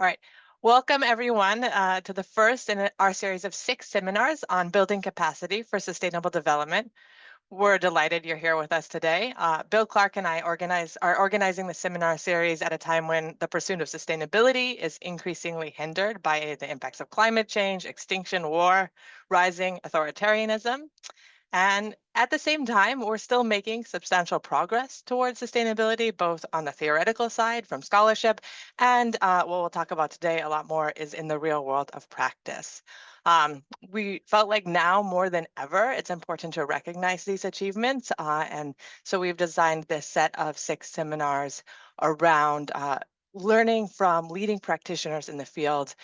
All right. Welcome, everyone, to the first in our series of 6 seminars on building capacity for sustainable development. We're delighted you're here with us today. Bill Clark and I are organizing the seminar series at a time when the pursuit of sustainability is increasingly hindered by the impacts of climate change, extinction, war, rising authoritarianism. And at the same time, we're still making substantial progress towards sustainability, both on the theoretical side from scholarship and what we'll talk about today a lot more is in the real world of practice. We felt like now more than ever, it's important to recognize these achievements. And so we've designed this set of 6 seminars around learning from leading practitioners in the field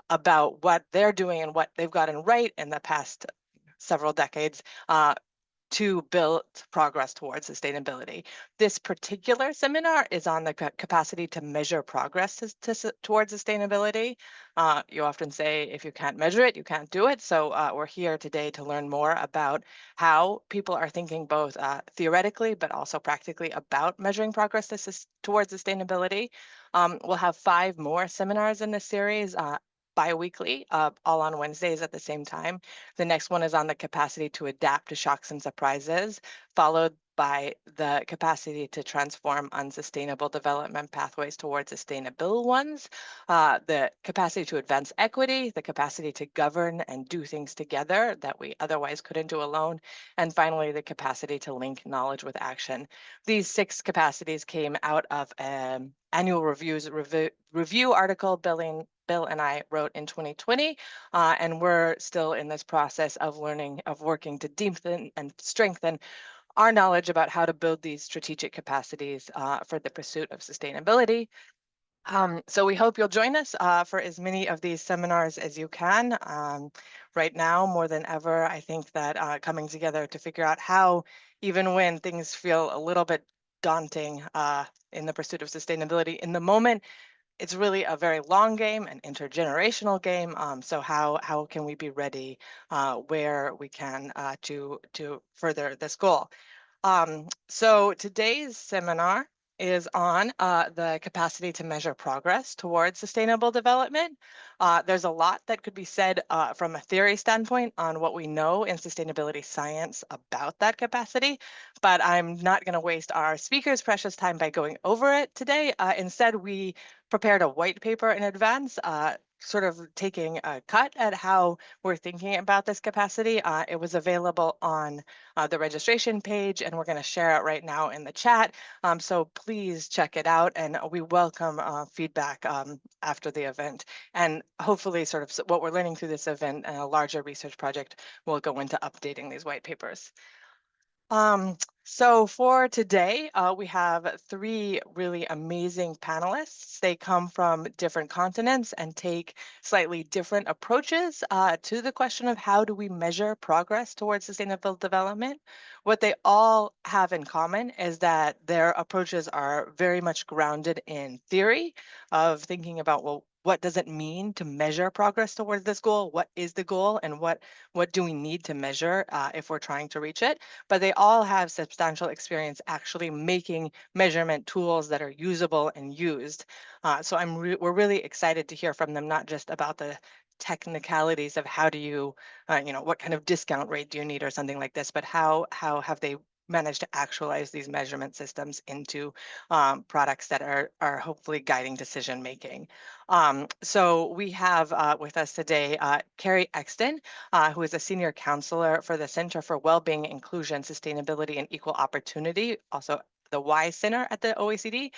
about what they're doing and what they've gotten right in the past several decades to build progress towards sustainability. This particular seminar is on the capacity to measure progress towards sustainability. You often say, if you can't measure it, you can't do it. So we're here today to learn more about how people are thinking both theoretically, but also practically about measuring progress towards sustainability. We'll have 5 more seminars in this series. Bi-weekly, all on Wednesdays at the same time. The next one is on the capacity to adapt to shocks and surprises, followed by the capacity to transform unsustainable development pathways towards sustainable ones, the capacity to advance equity, the capacity to govern and do things together that we otherwise couldn't do alone, and finally, the capacity to link knowledge with action. These 6 capacities came out of an annual review article Bill and I wrote in 2020, and we're still in this process of working to deepen and strengthen our knowledge about how to build these strategic capacities for the pursuit of sustainability. So we hope you'll join us for as many of these seminars as you can. Right now, more than ever, I think that coming together to figure out how, even when things feel a little bit daunting in the pursuit of sustainability in the moment, it's really a very long game, an intergenerational game. So how can we be ready where we can to further this goal? So today's seminar is on the capacity to measure progress towards sustainable development. There's a lot that could be said from a theory standpoint on what we know in sustainability science about that capacity, but I'm not going to waste our speakers' precious time by going over it today. Instead, we prepared a white paper in advance, sort of taking a cut at how we're thinking about this capacity. It was available on the registration page, and we're going to share it right now in the chat. So please check it out, and we welcome feedback after the event. And hopefully sort of what we're learning through this event and a larger research project will go into updating these white papers. So for today, we have 3 really amazing panelists. They come from different continents and take slightly different approaches to the question of how do we measure progress towards sustainable development. What they all have in common is that their approaches are very much grounded in theory of thinking about, well, what does it mean to measure progress towards this goal? What is the goal, and what do we need to measure if we're trying to reach it? But they all have substantial experience actually making measurement tools that are usable and used. So we're really excited to hear from them, not just about the technicalities of how do you, what kind of discount rate do you need or something like this, but how have they managed to actualize these measurement systems into products that are hopefully guiding decision making. So we have with us today Carrie Exton, who is a senior counselor for the Center for Wellbeing, Inclusion, Sustainability, and Equal Opportunity, also the Y Center at the OECD.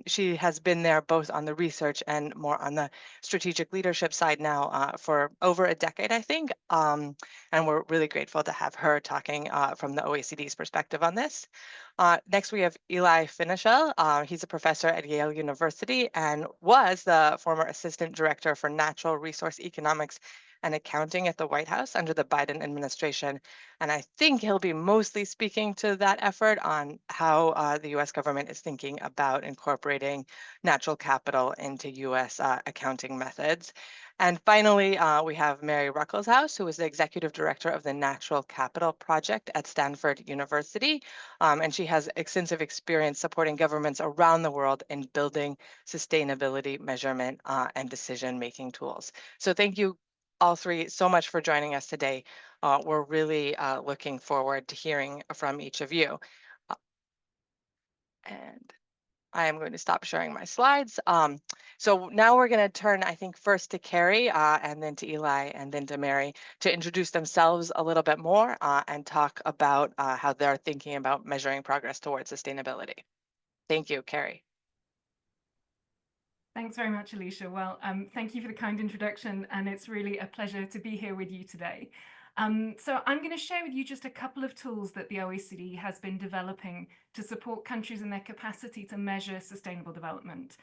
She has been there both on the research and more on the strategic leadership side now for over a decade, I think. And we're really grateful to have her talking from the OECD's perspective on this. Next, we have Eli Fenichel. He's a professor at Yale University and was the former assistant director for natural resource economics and Accounting at the White House under the Biden administration. And I think he'll be mostly speaking to that effort on how the US government is thinking about incorporating natural capital into US accounting methods. And finally, we have Mary Ruckelshaus, who is the executive director of the Natural Capital Project at Stanford University. And she has extensive experience supporting governments around the world in building sustainability measurement and decision-making tools. So thank you all three so much for joining us today. We're really looking forward to hearing from each of you. And I am going to stop sharing my slides. So now we're going to turn, I think, first to Carrie and then to Eli and then to Mary to introduce themselves a little bit more and talk about how they're thinking about measuring progress towards sustainability. Thank you, Carrie. Thanks very much, Alicia. Well, thank you for the kind introduction, and it's really a pleasure to be here with you today. So I'm going to share with you just a couple of tools that the OECD has been developing to support countries in their capacity to measure sustainable development.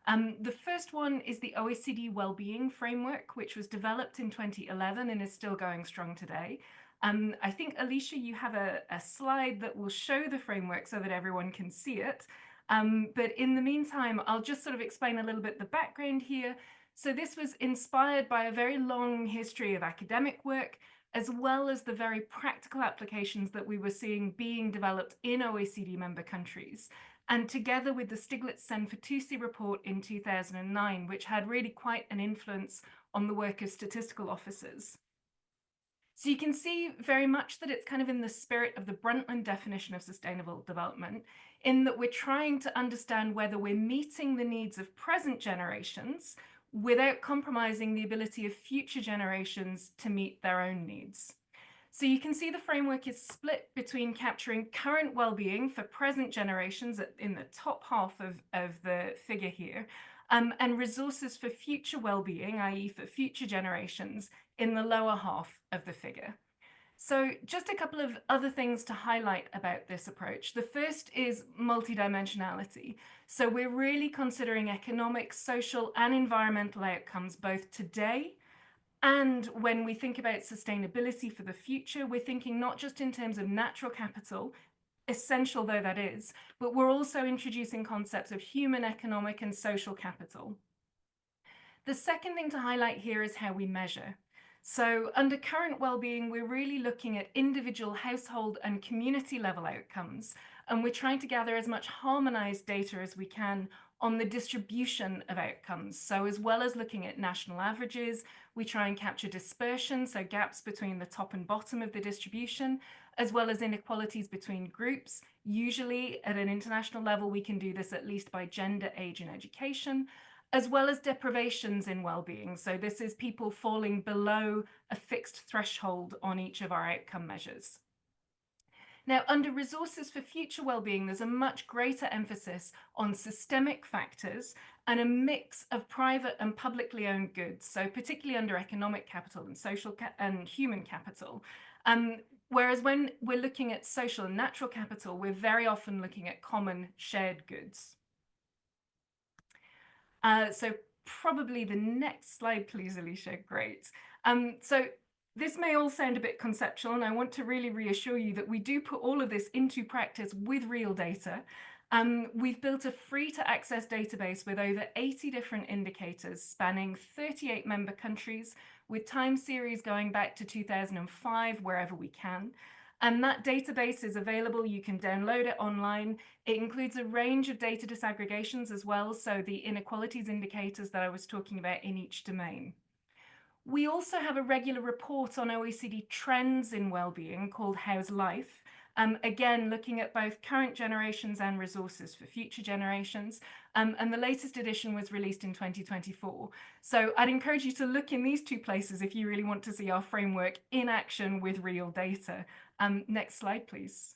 The first one is the OECD Wellbeing Framework, which was developed in 2011 and is still going strong today. I think, Alicia, you have a slide that will show the framework so that everyone can see it. But in the meantime, I'll just sort of explain a little bit the background here. So this was inspired by a very long history of academic work, as well as the very practical applications that we were seeing being developed in OECD member countries. And together with the Stiglitz-Sen-Fitoussi report in 2009, which had really quite an influence on the work of statistical officers. So you can see very much that it's kind of in the spirit of the Brundtland definition of sustainable development, in that we're trying to understand whether we're meeting the needs of present generations without compromising the ability of future generations to meet their own needs. So you can see the framework is split between capturing current well-being for present generations in the top half of the figure here, and resources for future well-being, i.e. for future generations, in the lower half of the figure. So just a couple of other things to highlight about this approach. The first is multidimensionality. So we're really considering economic, social, and environmental outcomes both today and when we think about sustainability for the future. We're thinking not just in terms of natural capital, essential though that is, but we're also introducing concepts of human, economic, and social capital. The second thing to highlight here is how we measure. So under current well-being, we're really looking at individual household and community level outcomes, and we're trying to gather as much harmonized data as we can on the distribution of outcomes. So as well as looking at national averages, we try and capture dispersion, so gaps between the top and bottom of the distribution, as well as inequalities between groups. Usually at an international level, we can do this at least by gender, age, and education, as well as deprivations in well-being. So this is people falling below a fixed threshold on each of our outcome measures. Now, under resources for future well-being, there's a much greater emphasis on systemic factors and a mix of private and publicly owned goods, so particularly under economic capital and social and human capital. Whereas when we're looking at social and natural capital, we're very often looking at common shared goods. So probably the next slide, please, Alicia. Great. So this may all sound a bit conceptual, and I want to really reassure you that we do put all of this into practice with real data. We've built a free-to-access database with over 80 different indicators spanning 38 member countries, with time series going back to 2005 wherever we can. And that database is available. You can download it online. It includes a range of data disaggregations as well, so the inequalities indicators that I was talking about in each domain. We also have a regular report on OECD trends in well-being called How's Life? Again, looking at both current generations and resources for future generations. And the latest edition was released in 2024. So I'd encourage you to look in these two places if you really want to see our framework in action with real data. Next slide, please.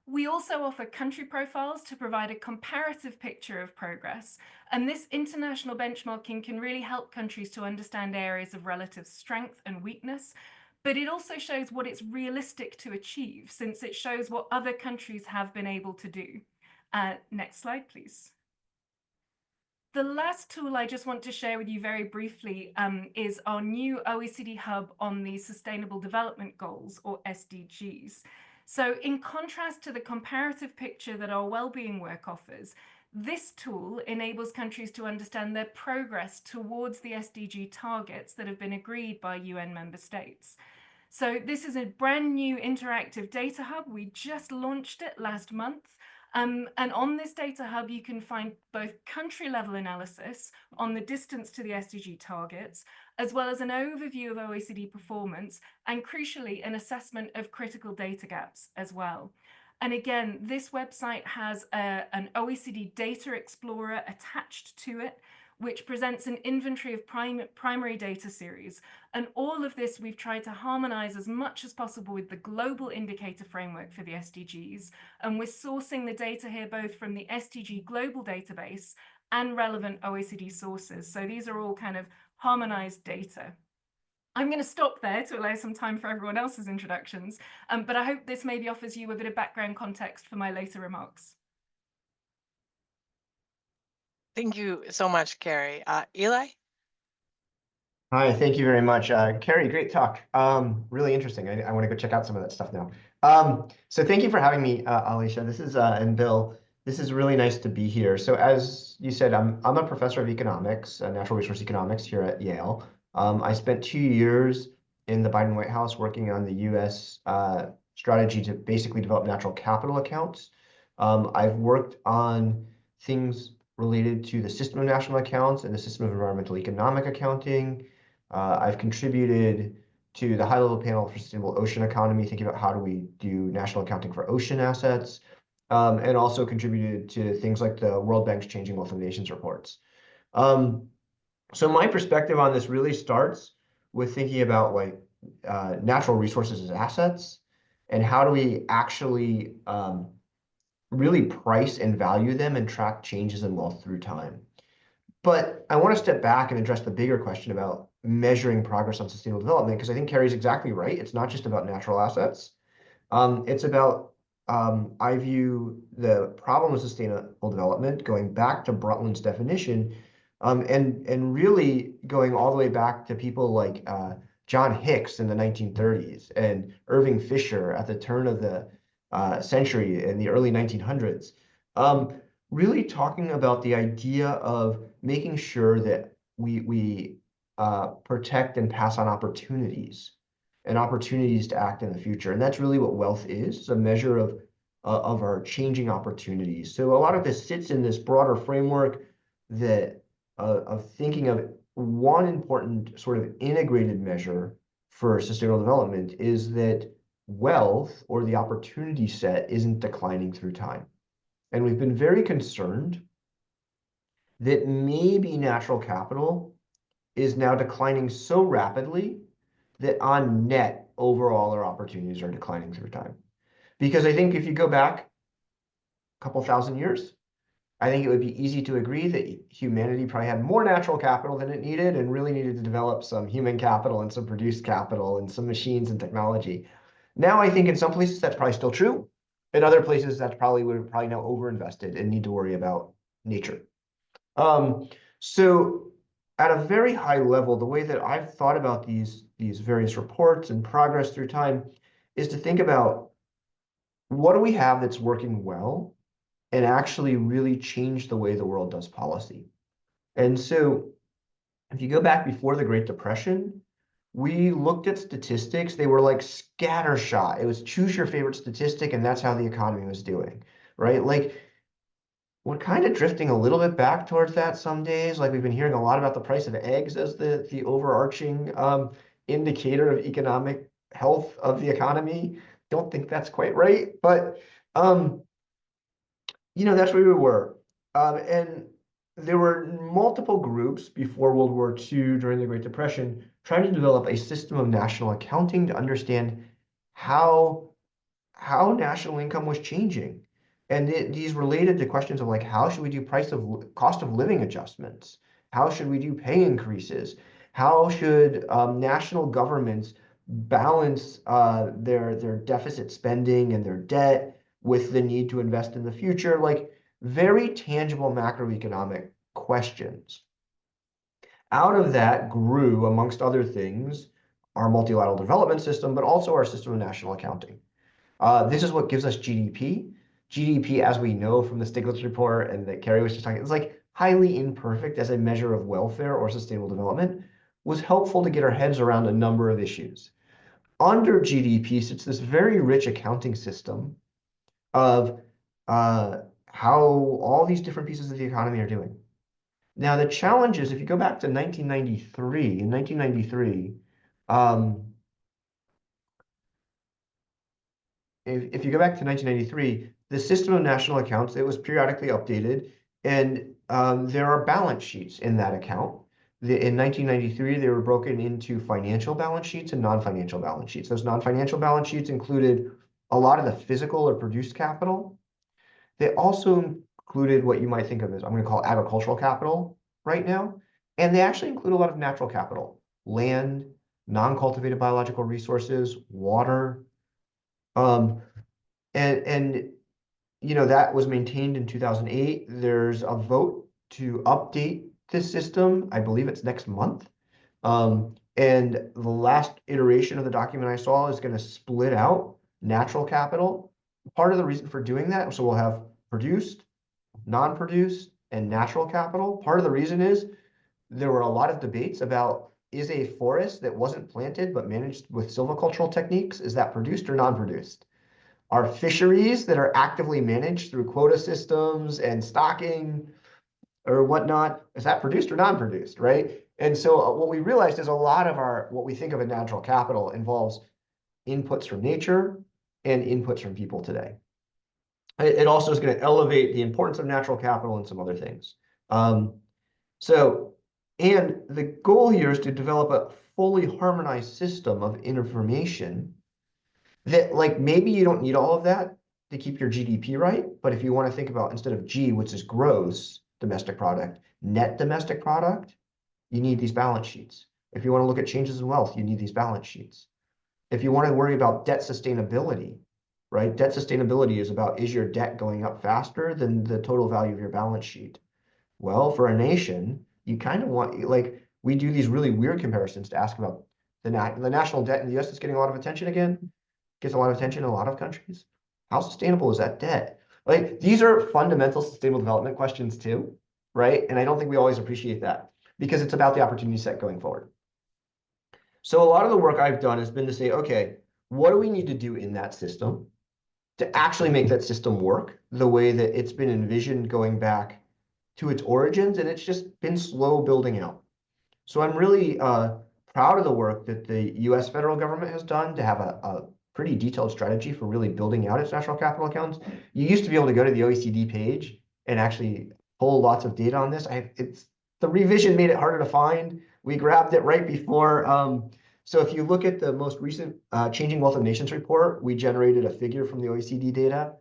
We also offer country profiles to provide a comparative picture of progress. And this international benchmarking can really help countries to understand areas of relative strength and weakness. But it also shows what it's realistic to achieve, since it shows what other countries have been able to do. Next slide, please. The last tool I just want to share with you very briefly is our new OECD hub on the Sustainable Development Goals, or SDGs. So in contrast to the comparative picture that our wellbeing work offers, this tool enables countries to understand their progress towards the SDG targets that have been agreed by UN member states. So this is a brand new interactive data hub. We just launched it last month. And on this data hub, you can find both country level analysis on the distance to the SDG targets, as well as an overview of OECD performance, and crucially, an assessment of critical data gaps as well. And again, this website has an OECD data explorer attached to it, which presents an inventory of primary data series. And all of this we've tried to harmonize as much as possible with the global indicator framework for the SDGs. And we're sourcing the data here both from the SDG global database and relevant OECD sources. So these are all kind of harmonized data. I'm going to stop there to allow some time for everyone else's introductions, but I hope this maybe offers you a bit of background context for my later remarks. Thank you so much, Carrie. Eli? Hi, thank you very much. Carrie, great talk. Really interesting. I want to go check out some of that stuff now. So thank you for having me, Alicia. This is and Bill. This is really nice to be here. So as you said, I'm a professor of economics, natural resource economics here at Yale. I spent 2 years in the Biden White House working on the U.S. Strategy to basically develop natural capital accounts. I've worked on things related to the system of national accounts and the system of environmental economic accounting. I've contributed to the high-level panel for sustainable ocean economy, thinking about how do we do national accounting for ocean assets, and also contributed to things like the World Bank's Changing Wealth of Nations reports. So my perspective on this really starts with thinking about like natural resources as assets, and how do we actually really price and value them and track changes in wealth through time. But I want to step back and address the bigger question about measuring progress on sustainable development, because I think Carrie's exactly right. It's not just about natural assets. It's about, I view the problem of sustainable development going back to Brundtland's definition, and really going all the way back to people like John Hicks in the 1930s and Irving Fisher at the turn of the century in the early 1900s. Really talking about the idea of making sure that we protect and pass on opportunities and opportunities to act in the future. And that's really what wealth is. It's a measure of our changing opportunities. So a lot of this sits in this broader framework that of thinking of one important sort of integrated measure for sustainable development is that wealth, or the opportunity set, isn't declining through time. And we've been very concerned that maybe natural capital is now declining so rapidly that on net, overall, our opportunities are declining through time. Because I think if you go back a couple thousand years, I think it would be easy to agree that humanity probably had more natural capital than it needed, and really needed to develop some human capital and some produced capital and some machines and technology. Now, I think in some places that's probably still true. In other places, that's probably we're probably now overinvested and need to worry about nature. So at a very high level, the way that I've thought about these various reports and progress through time is to think about what do we have that's working well and actually really change the way the world does policy. And so if you go back before the Great Depression, we looked at statistics. They were like scattershot. It was choose your favorite statistic, and that's how the economy was doing, right? Like, we're kind of drifting a little bit back towards that some days. Like, we've been hearing a lot about the price of eggs as the overarching indicator of economic health of the economy. Don't think that's quite right, but that's where we were. And there were multiple groups before World War II, during the Great Depression, trying to develop a system of national accounting to understand how national income was changing. And these related to questions of like, how should we do cost of living adjustments? How should we do pay increases? How should national governments balance their deficit spending and their debt with the need to invest in the future? Like, very tangible macroeconomic questions. Out of that grew, amongst other things, our multilateral development system, but also our system of national accounting. This is what gives us GDP. GDP, as we know from the Stiglitz report and that Carrie was just talking, it's like highly imperfect as a measure of welfare or sustainable development, was helpful to get our heads around a number of issues. Under GDP sits this very rich accounting system of how all these different pieces of the economy are doing. Now, the challenge is if you go back to 1993, in 1993, if you go back to 1993, the system of national accounts, it was periodically updated, and there are balance sheets in that account. In 1993, they were broken into financial balance sheets and non-financial balance sheets. Those non-financial balance sheets included a lot of the physical or produced capital. They also included what you might think of as, I'm going to call agricultural capital right now. And they actually include a lot of natural capital, land, non-cultivated biological resources, water. And you know, that was maintained in 2008. There's a vote to update this system. I believe it's next month. And the last iteration of the document I saw is going to split out natural capital. Part of the reason for doing that, so we'll have produced, non-produced, and natural capital. Part of the reason is there were a lot of debates about, is a forest that wasn't planted but managed with silvicultural techniques, is that produced or non-produced? Are fisheries that are actively managed through quota systems and stocking or whatnot, is that produced or non-produced, right? And so what we realized is a lot of what we think of as natural capital involves inputs from nature and inputs from people today. It also is going to elevate the importance of natural capital and some other things. And the goal here is to develop a fully harmonized system of information that, like, maybe you don't need all of that to keep your GDP right, but if you want to think about, instead of G, which is gross domestic product, net domestic product, you need these balance sheets. If you want to look at changes in wealth, you need these balance sheets. If you want to worry about debt sustainability, right? Debt sustainability is about, is your debt going up faster than the total value of your balance sheet? Well, for a nation, you kind of want, like, we do these really weird comparisons to ask about the national debt in the US is getting a lot of attention again, gets a lot of attention in a lot of countries. How sustainable is that debt? Like, these are fundamental sustainable development questions too, right? And I don't think we always appreciate that because it's about the opportunity set going forward. So a lot of the work I've done has been to say, okay, what do we need to do in that system to actually make that system work the way that it's been envisioned going back to its origins, and it's just been slow building out. So I'm really proud of the work that the US federal government has done to have a pretty detailed strategy for really building out its national capital accounts. You used to be able to go to the OECD page and actually pull lots of data on this. The revision made it harder to find. We grabbed it right before. So if you look at the most recent Changing Wealth of Nations report, we generated a figure from the OECD data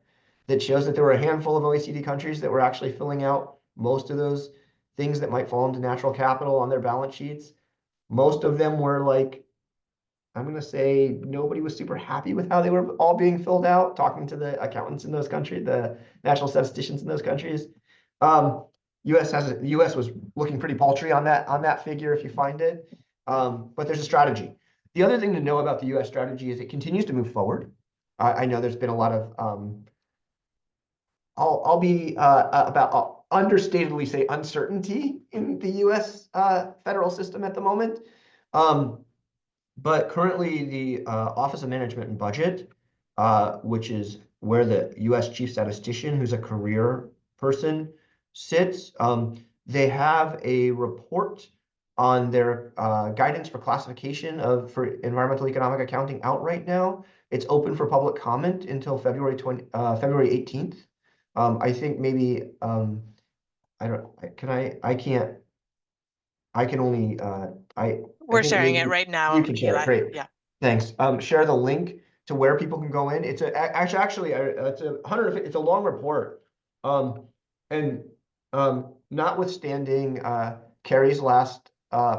that shows that there were a handful of OECD countries that were actually filling out most of those things that might fall into natural capital on their balance sheets. Most of them were like, I'm going to say nobody was super happy with how they were all being filled out, talking to the accountants in those countries, the national statisticians in those countries. The US was looking pretty paltry on that figure if you find it. But there's a strategy. The other thing to know about the US strategy is it continues to move forward. I know there's been a lot of I'll be about understatedly say uncertainty in the US federal system at the moment. But currently the Office of Management and Budget, which is where the US Chief Statistician, who's a career person, sits, they have a report on their guidance for classification for environmental economic accounting out right now. It's open for public comment until February 18th. I think maybe We're sharing it right now. You can share Eli. it. Great. Yeah. Thanks. Share the link to where people can go in. It's a long report. Notwithstanding Carrie's last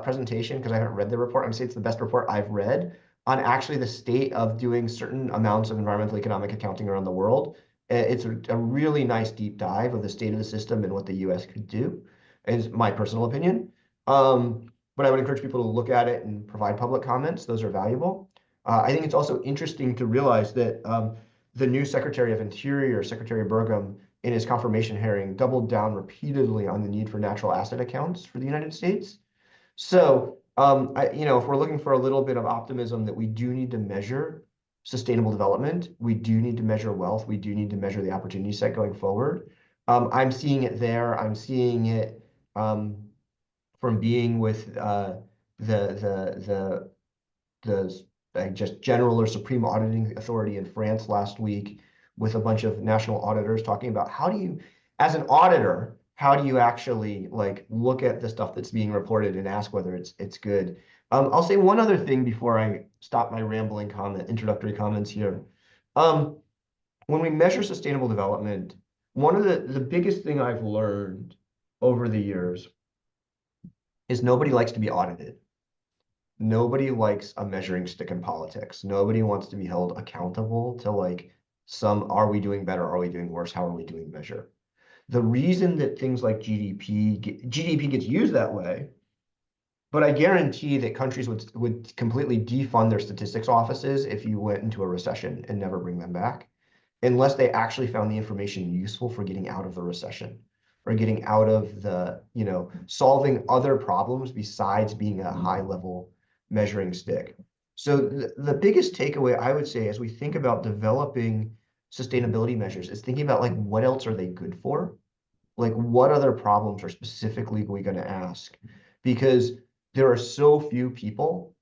presentation, because I haven't read the report, I'm saying it's the best report I've read on actually the state of doing certain amounts of environmental economic accounting around the world. It's a really nice deep dive of the state of the system and what the US could do. is my personal opinion. But I would encourage people to look at it and provide public comments. Those are valuable. I think it's also interesting to realize that the new Secretary of Interior, Secretary Burgum, in his confirmation hearing, doubled down repeatedly on the need for natural asset accounts for the United States. So, if we're looking for a little bit of optimism that we do need to measure sustainable development, we do need to measure wealth, we do need to measure the opportunity set going forward. I'm seeing it there. I'm seeing it from being with the just general or supreme auditing authority in France last week with a bunch of national auditors talking about how do you, as an auditor, how do you actually like look at the stuff that's being reported and ask whether it's good. I'll say one other thing before I stop my rambling introductory comments here. When we measure sustainable development, one of the biggest thing I've learned over the years is nobody likes to be audited. Nobody likes a measuring stick in politics. Nobody wants to be held accountable to like are we doing better? Are we doing worse? How are we doing measure? The reason that things like GDP gets used that way, but I guarantee that countries would completely defund their statistics offices if you went into a recession and never bring them back, unless they actually found the information useful for getting out of the recession or getting out of the, solving other problems besides being a high level measuring stick. So the biggest takeaway I would say as we think about developing sustainability measures is thinking about like what else are they good for? Like what other problems are specifically we going to ask? Because there are so few people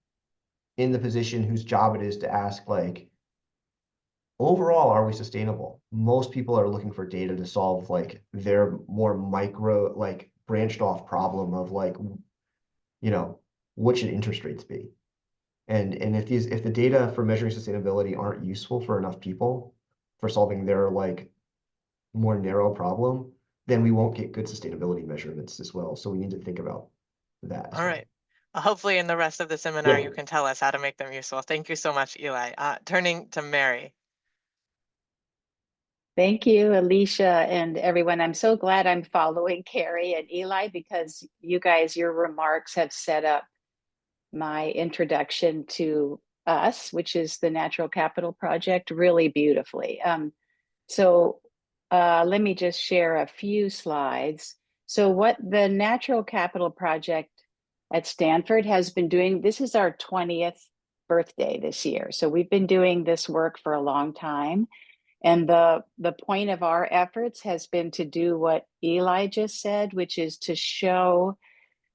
in the position whose job it is to ask like, overall, are we sustainable? Most people are looking for data to solve like their more micro, like branched off problem of like, what should interest rates be? And if the data for measuring sustainability aren't useful for enough people for solving their like more narrow problem, then we won't get good sustainability measurements as well. So we need to think about that as All well. right. Hopefully in the rest of the seminar, Yeah. you can tell us how to make them useful. Thank you so much, Eli. Turning to Mary. Thank you, Alicia, and everyone. I'm so glad I'm following Carrie and Eli because you guys, your remarks have set up my introduction to us, which is the Natural Capital Project, really beautifully. Let me just share a few slides. So what the Natural Capital Project at Stanford has been doing, this is our 20th birthday this year. So we've been doing this work for a long time. And the point of our efforts has been to do what Eli just said, which is to show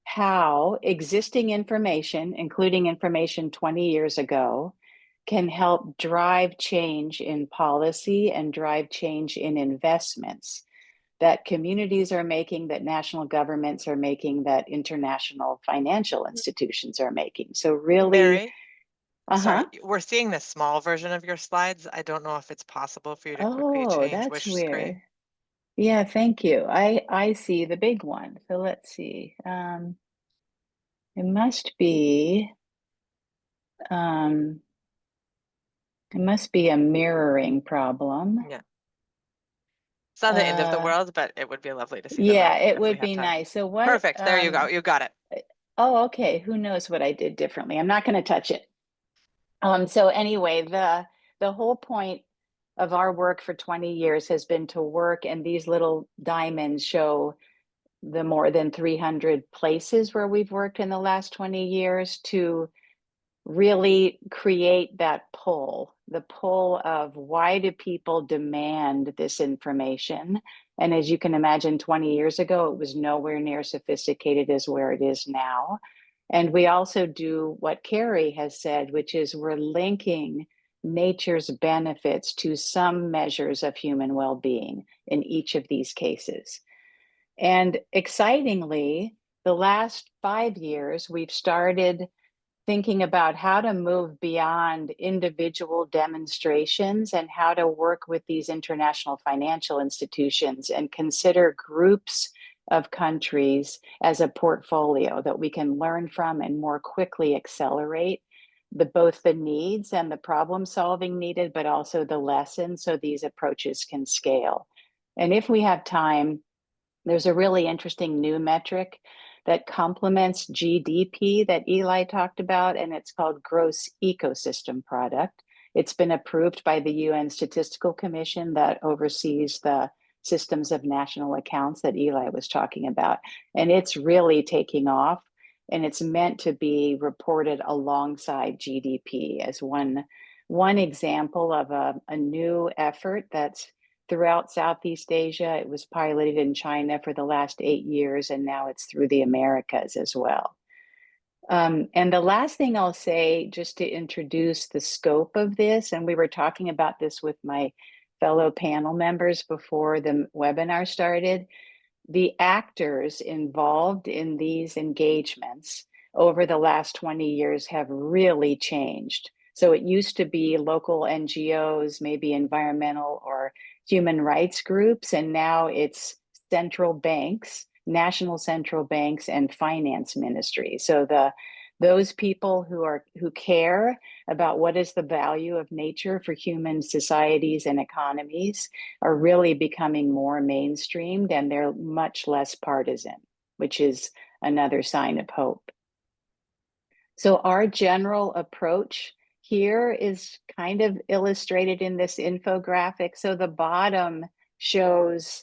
how existing information, including information 20 years ago, can help drive change in policy and drive change in investments that communities are making, that national governments are making, that international financial institutions are making. So really, Mary, sorry, we're seeing the small version of your slides. I don't know if it's possible for you to quickly change that's which weird. screen. Yeah, thank you. I see the big one. So let's see. It must be a mirroring problem. Yeah. It's not the end of the world, but it would be lovely to see them. Yeah, it would be nice. So what? Perfect. There you go. You got it. Oh, okay. Who knows what I did differently? I'm not going to touch it. So anyway, the whole point of our work for 20 years has been to work, and these little diamonds show the more than 300 places where we've worked in the last 20 years to really create that pull, the pull of why do people demand this information? And as you can imagine, 20 years ago, it was nowhere near sophisticated as where it is now. And we also do what Carrie has said, which is we're linking nature's benefits to some measures of human well-being in each of these cases. And excitingly, the last 5 years, we've started thinking about how to move beyond individual demonstrations and how to work with these international financial institutions and consider groups of countries as a portfolio that we can learn from and more quickly accelerate both the needs and the problem solving needed, but also the lessons so these approaches can scale. And if we have time, There's a really interesting new metric that complements GDP that Eli talked about, and it's called Gross Ecosystem Product. It's been approved by the UN Statistical Commission that oversees the systems of national accounts that Eli was talking about. And it's really taking off, and it's meant to be reported alongside GDP as one example of a new effort that's throughout Southeast Asia. It was piloted in China for the last 8 years, and now it's through the Americas as well. And the last thing I'll say, just to introduce the scope of this, and we were talking about this with my fellow panel members before the webinar started, the actors involved in these engagements over the last 20 years have really changed. So it used to be local NGOs, maybe environmental or human rights groups, and now it's central banks, national central banks, and finance ministries. So those people who care about what is the value of nature for human societies and economies are really becoming more mainstreamed, and they're much less partisan, which is another sign of hope. So our general approach here is kind of illustrated in this infographic. So the bottom shows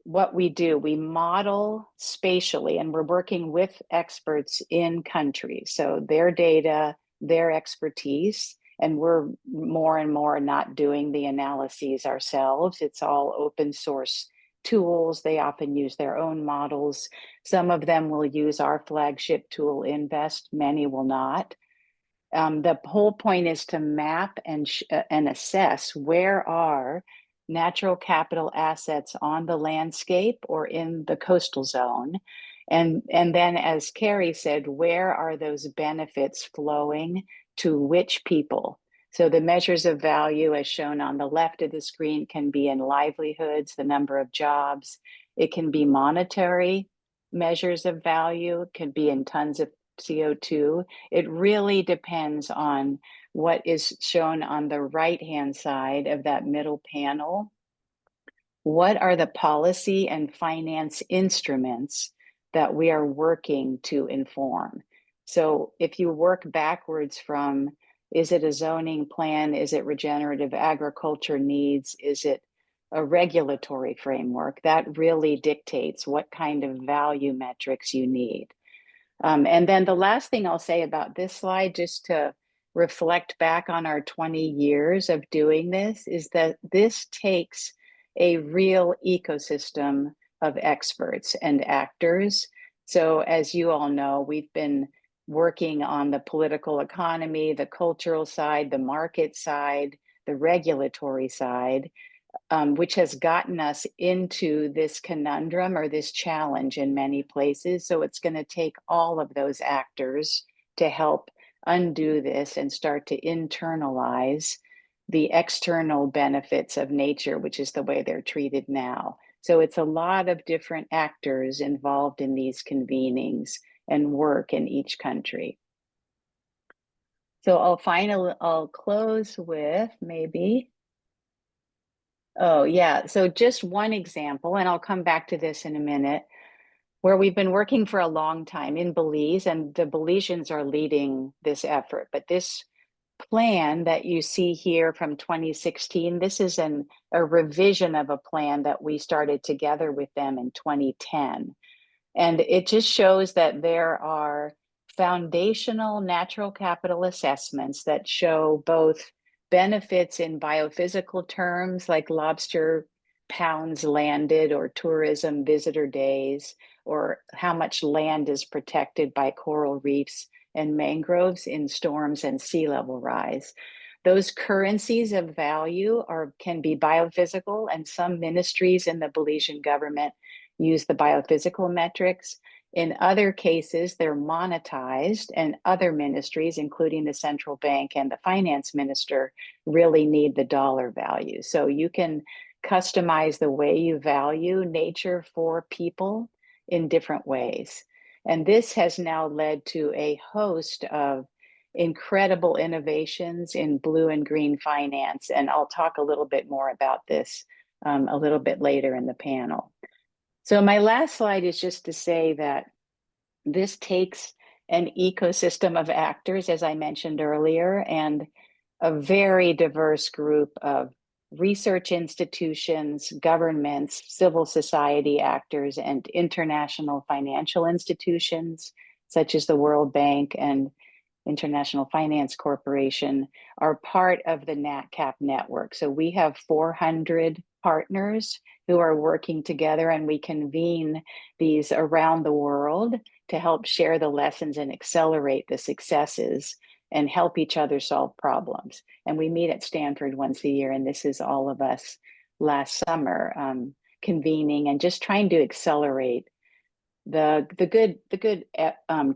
what we do. We model spatially, and we're working with experts in countries. So their data, their expertise, and we're more and more not doing the analyses ourselves. It's all open source tools. They often use their own models. Some of them will use our flagship tool, Invest. Many will not. The whole point is to map and assess where are natural capital assets on the landscape or in the coastal zone. And then, as Carrie said, where are those benefits flowing to which people? So the measures of value, as shown on the left of the screen, can be in livelihoods, the number of jobs. It can be monetary measures of value. It can be in tons of CO2. It really depends on what is shown on the right-hand side of that middle panel. What are the policy and finance instruments that we are working to inform? So if you work backwards from, is it a zoning plan? Is it regenerative agriculture needs? Is it a regulatory framework? That really dictates what kind of value metrics you need. And then the last thing I'll say about this slide, just to reflect back on our 20 years of doing this, is that this takes a real ecosystem of experts and actors. So as you all know, we've been working on the political economy, the cultural side, the market side, the regulatory side, which has gotten us into this conundrum or this challenge in many places. So it's going to take all of those actors to help undo this and start to internalize the external benefits of nature, which is the way they're treated now. So it's a lot of different actors involved in these convenings and work in each country. So I'll close with maybe, oh yeah, so just one example, and I'll come back to this in a minute, where we've been working for a long time in Belize, and the Belizeans are leading this effort. But this plan that you see here from 2016, this is a revision of a plan that we started together with them in 2010. And it just shows that there are foundational natural capital assessments that show both benefits in biophysical terms, like lobster pounds landed or tourism visitor days, or how much land is protected by coral reefs and mangroves in storms and sea level rise. Those currencies of value can be biophysical, and some ministries in the Belizean government use the biophysical metrics. In other cases, they're monetized, and other ministries, including the central bank and the finance minister, really need the dollar value. So you can customize the way you value nature for people in different ways. And this has now led to a host of incredible innovations in blue and green finance. And I'll talk a little bit more about this a little bit later in the panel. So my last slide is just to say that this takes an ecosystem of actors, as I mentioned earlier, and a very diverse group of research institutions, governments, civil society actors, and international financial institutions, such as the World Bank and International Finance Corporation, are part of the NatCap network. So we have 400 partners who are working together, and we convene these around the world to help share the lessons and accelerate the successes and help each other solve problems. And we meet at Stanford once a year, and this is all of us last summer convening and just trying to accelerate the good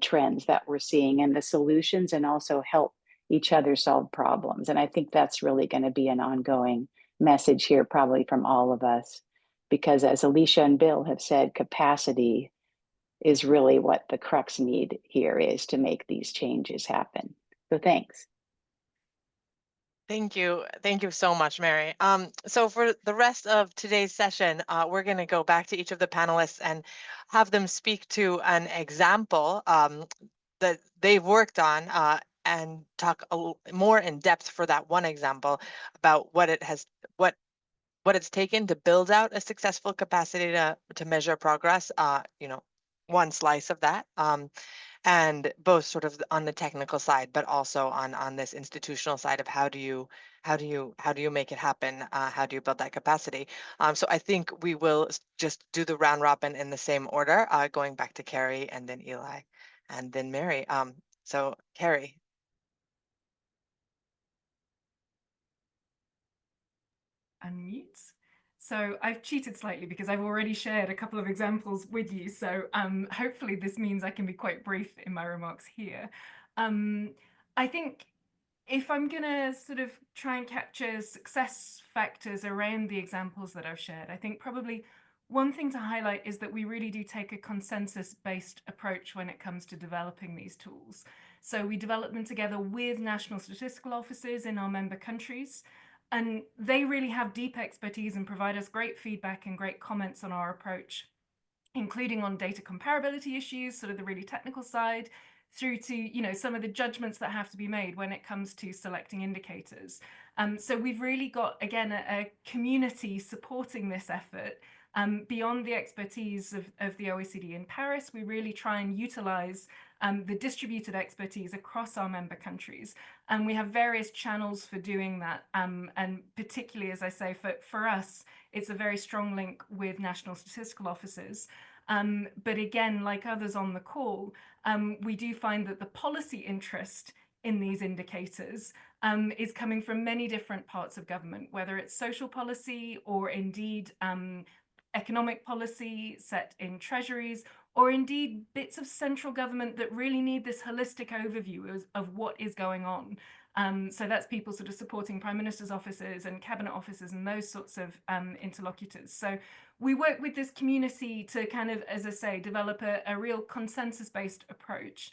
trends that we're seeing and the solutions, and also help each other solve problems. And I think that's really going to be an ongoing message here, probably from all of us, because as Alicia and Bill have said, capacity is really what the crux need here is to make these changes happen. So thanks. Thank you. Thank you so much, Mary. So for the rest of today's session, we're going to go back to each of the panelists and have them speak to an example that they've worked on and talk more in depth for that one example about what it's taken to build out a successful capacity to measure progress. One slice of that. And both sort of on the technical side, but also on this institutional side of how do you make it happen? How do you build that capacity? So I think we will just do the round robin in the same order, going back to Carrie and then Eli and then Mary. So Carrie. Unmute. So I've cheated slightly because I've already shared a couple of examples with you. So hopefully this means I can be quite brief in my remarks here. I think if I'm going to sort of try and capture success factors around the examples that I've shared, I think probably one thing to highlight is that we really do take a consensus-based approach when it comes to developing these tools. So we develop them together with national statistical offices in our member countries. And they really have deep expertise and provide us great feedback and great comments on our approach, including on data comparability issues, sort of the really technical side, through to some of the judgments that have to be made when it comes to selecting indicators. So we've really got, again, a community supporting this effort. Beyond the expertise of the OECD in Paris, we really try and utilize the distributed expertise across our member countries. And we have various channels for doing that. And particularly, as I say, for us, it's a very strong link with national statistical offices. But again, like others on the call, we do find that the policy interest in these indicators is coming from many different parts of government, whether it's social policy or indeed economic policy set in treasuries, or indeed bits of central government that really need this holistic overview of what is going on. So that's people sort of supporting prime minister's offices and cabinet offices and those sorts of interlocutors. So we work with this community to kind of, as I say, develop a real consensus-based approach.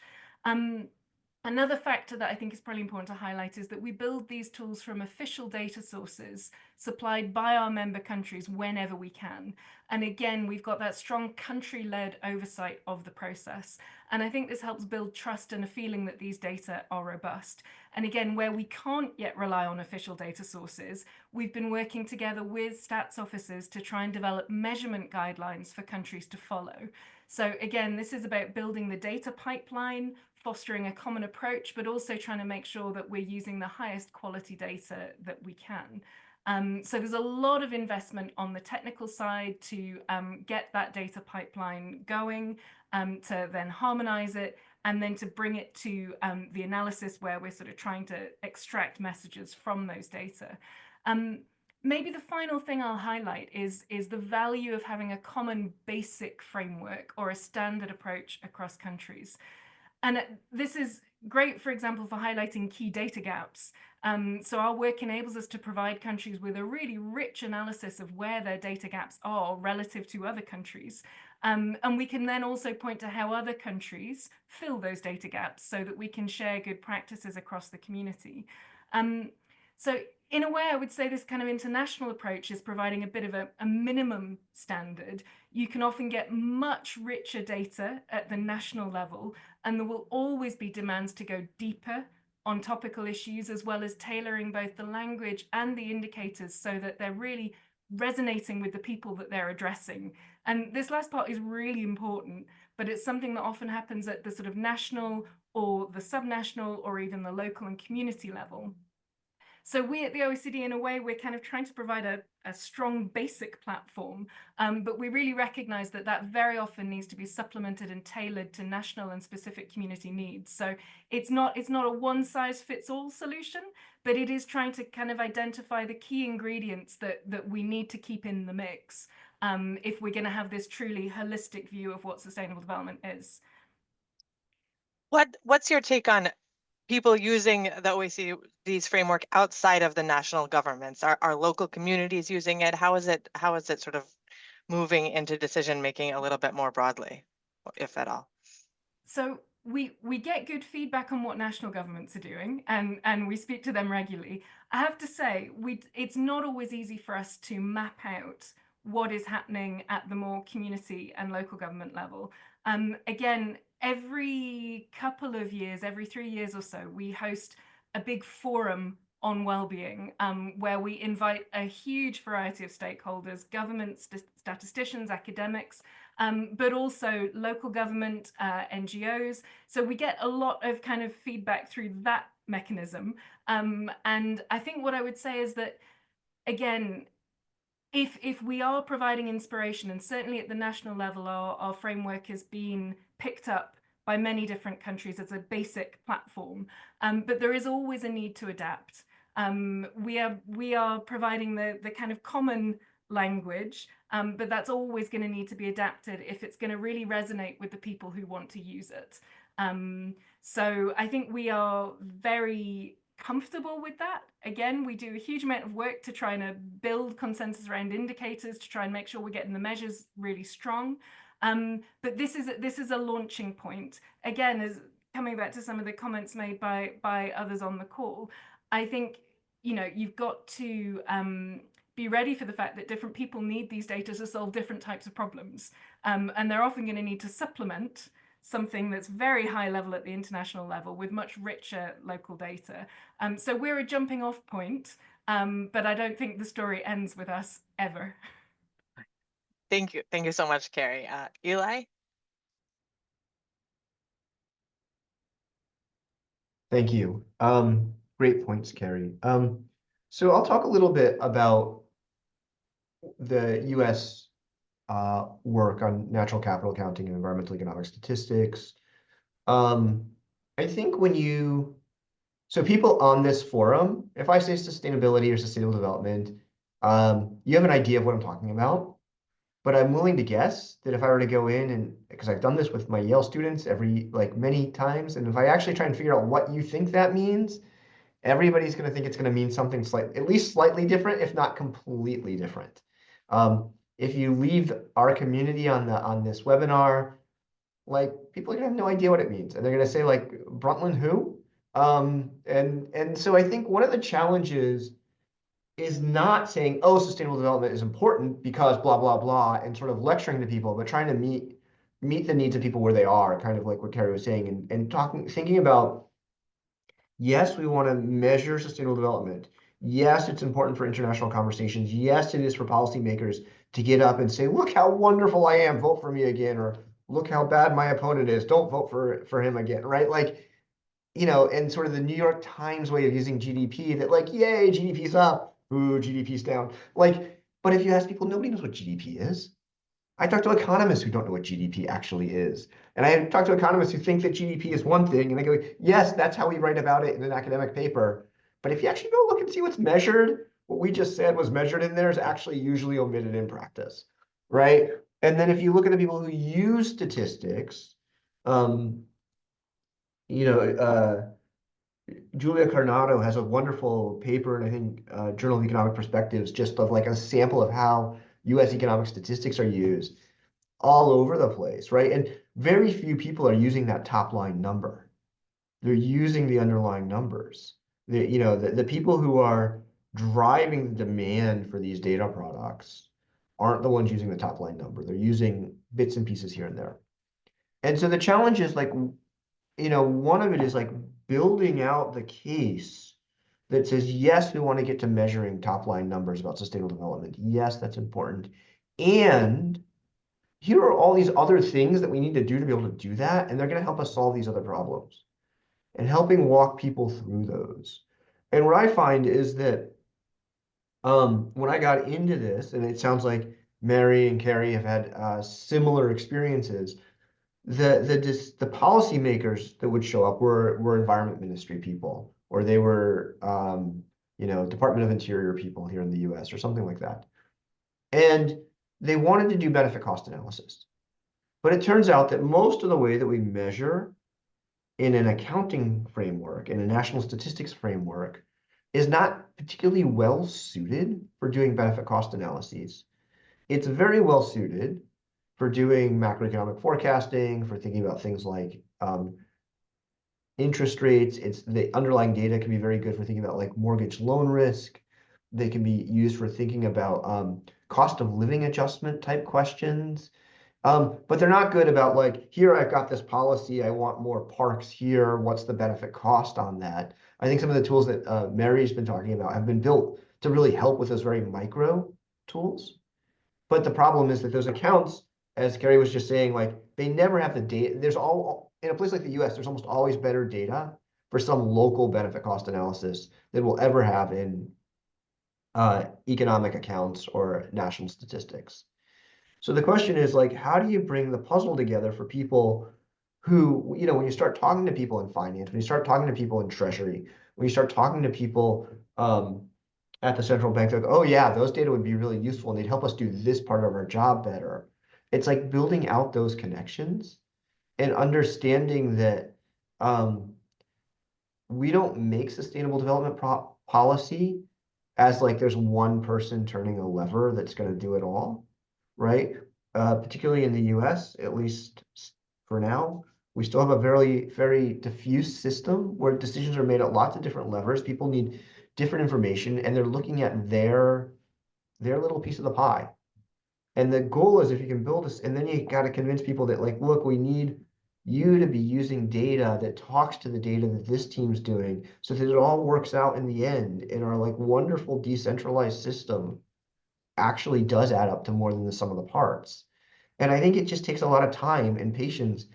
Another factor that I think is probably important to highlight is that we build these tools from official data sources supplied by our member countries whenever we can. And again, we've got that strong country-led oversight of the process. And I think this helps build trust and a feeling that these data are robust. And again, where we can't yet rely on official data sources, we've been working together with stats officers to try and develop measurement guidelines for countries to follow. So again, this is about building the data pipeline, fostering a common approach, but also trying to make sure that we're using the highest quality data that we can. So there's a lot of investment on the technical side to get that data pipeline going, to then harmonize it, and then to bring it to the analysis where we're sort of trying to extract messages from those data. Maybe the final thing I'll highlight is the value of having a common basic framework or a standard approach across countries. And this is great, for example, for highlighting key data gaps. So our work enables us to provide countries with a really rich analysis of where their data gaps are relative to other countries. And we can then also point to how other countries fill those data gaps so that we can share good practices across the community. So in a way, I would say this kind of international approach is providing a bit of a minimum standard. You can often get much richer data at the national level, and there will always be demands to go deeper on topical issues, as well as tailoring both the language and the indicators so that they're really resonating with the people that they're addressing. And this last part is really important, but it's something that often happens at the sort of national or the subnational or even the local and community level. So we at the OECD, in a way, we're kind of trying to provide a strong basic platform, but we really recognize that that very often needs to be supplemented and tailored to national and specific community needs. So it's not a one-size-fits-all solution, but it is trying to kind of identify the key ingredients that we need to keep in the mix if we're going to have this truly holistic view of what sustainable development is. What's your take on people using the OECD's framework outside of the national governments? Are local communities using it? How is it sort of moving into decision making a little bit more broadly, if at all? So we get good feedback on what national governments are doing, and we speak to them regularly. I have to say, it's not always easy for us to map out what is happening at the more community and local government level. Again, every couple of years, every 3 years or so, we host a big forum on well-being, where we invite a huge variety of stakeholders, governments, statisticians, academics, but also local government, NGOs. So we get a lot of kind of feedback through that mechanism. And I think what I would say is that, again, if we are providing inspiration, and certainly at the national level, our framework has been picked up by many different countries as a basic platform, but there is always a need to adapt. We are providing the kind of common language, but that's always going to need to be adapted if it's going to really resonate with the people who want to use it. So I think we are very comfortable with that. Again, we do a huge amount of work to try and build consensus around indicators to try and make sure we're getting the measures really strong. But this is a launching point. Again, as coming back to some of the comments made by others on the call, I think, you know, you've got to be ready for the fact that different people need these data to solve different types of problems. And they're often going to need to supplement something that's very high level at the international level with much richer local data. So we're a jumping off point, but I don't think the story ends with us ever. Thank you. Thank you so much, Carrie. Eli? Thank you. Great points, Carrie. So I'll talk a little bit about the US work on natural capital accounting and environmental economic statistics. I think so people on this forum, if I say sustainability or sustainable development, you have an idea of what I'm talking about. But I'm willing to guess that if I were to go in and, because I've done this with my Yale students many times, and if I actually try and figure out what you think that means, everybody's going to think it's going to mean something at least slightly different, if not completely different. If you leave our community on this webinar, people are going to have no idea what it means, and they're going to say Brundtland who? And so I think one of the challenges is not saying, oh, sustainable development is important because blah, blah, blah, and sort of lecturing to people, but trying to meet the needs of people where they are, kind of like what Carrie was saying, and thinking about, yes, we want to measure sustainable development. Yes, it's important for international conversations. Yes, it is for policymakers to get up and say, look how wonderful I am, vote for me again, or look how bad my opponent is, don't vote for him again, right? You know, and sort of the New York Times way of using GDP that yay, GDP's up. Ooh, GDP's down. But if you ask people, nobody knows what GDP is. I talk to economists who don't know what GDP actually is. And I talk to economists who think that GDP is one thing, and they go, yes, that's how we write about it in an academic paper. But if you actually go look and see what's measured, what we just said was measured in there is actually usually omitted in practice, right? And then if you look at the people who use statistics, Julia Carnado has a wonderful paper, and I think Journal of Economic Perspectives, just of a sample of how US economic statistics are used all over the place, right? And very few people are using that top line number. They're using the underlying numbers. The people who are driving the demand for these data products aren't the ones using the top line number. They're using bits and pieces here and there. And so the challenge is like, one of it is like building out the case that says, yes, we want to get to measuring top line numbers about sustainable development. Yes, that's important. And here are all these other things that we need to do to be able to do that. And they're going to help us solve these other problems and helping walk people through those. And what I find is that when I got into this, and it sounds like Mary and Carrie have had similar experiences, the policymakers that would show up were environment ministry people, or they were Department of Interior people here in the US or something like that. And they wanted to do benefit cost analysis. But it turns out that most of the way that we measure in an accounting framework, in a national statistics framework, is not particularly well suited for doing benefit cost analyses. It's very well suited for doing macroeconomic forecasting, for thinking about things like interest rates. The underlying data can be very good for thinking about like mortgage loan risk. They can be used for thinking about cost of living adjustment type questions. But they're not good about like, here I've got this policy, I want more parks here, what's the benefit cost on that? I think some of the tools that Mary's been talking about have been built to really help with those very micro tools. But the problem is that those accounts, as Carrie was just saying, like they never have the data. In a place like the US, there's almost always better data for some local benefit cost analysis than we'll ever have in economic accounts or national statistics. So the question is like, how do you bring the puzzle together for people who, when you start talking to people in finance, when you start talking to people in treasury, when you start talking to people at the central bank, they're like, oh yeah, those data would be really useful and they'd help us do this part of our job better. It's like building out those connections and understanding that we don't make sustainable development policy as like there's one person turning a lever that's going to do it all, right? Particularly in the US, at least for now, we still have a very, very diffuse system where decisions are made at lots of different levers. People need different information and they're looking at their little piece of the pie. And the goal is if you can build this, and then you got to convince people that like, look, we need you to be using data that talks to the data that this team's doing so that it all works out in the end in our like wonderful decentralized system actually does add up to more than the sum of the parts. And I think it just takes a lot of time and patience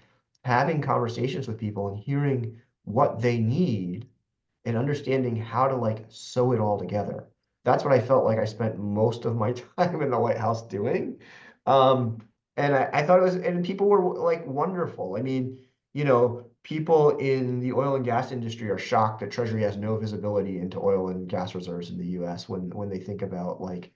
having conversations with people and hearing what they need and understanding how to like sew it all together. That's what I felt like I spent most of my time in the White House doing. And I thought it was, and people were like wonderful. I mean, people in the oil and gas industry are shocked that Treasury has no visibility into oil and gas reserves in the US when they think about like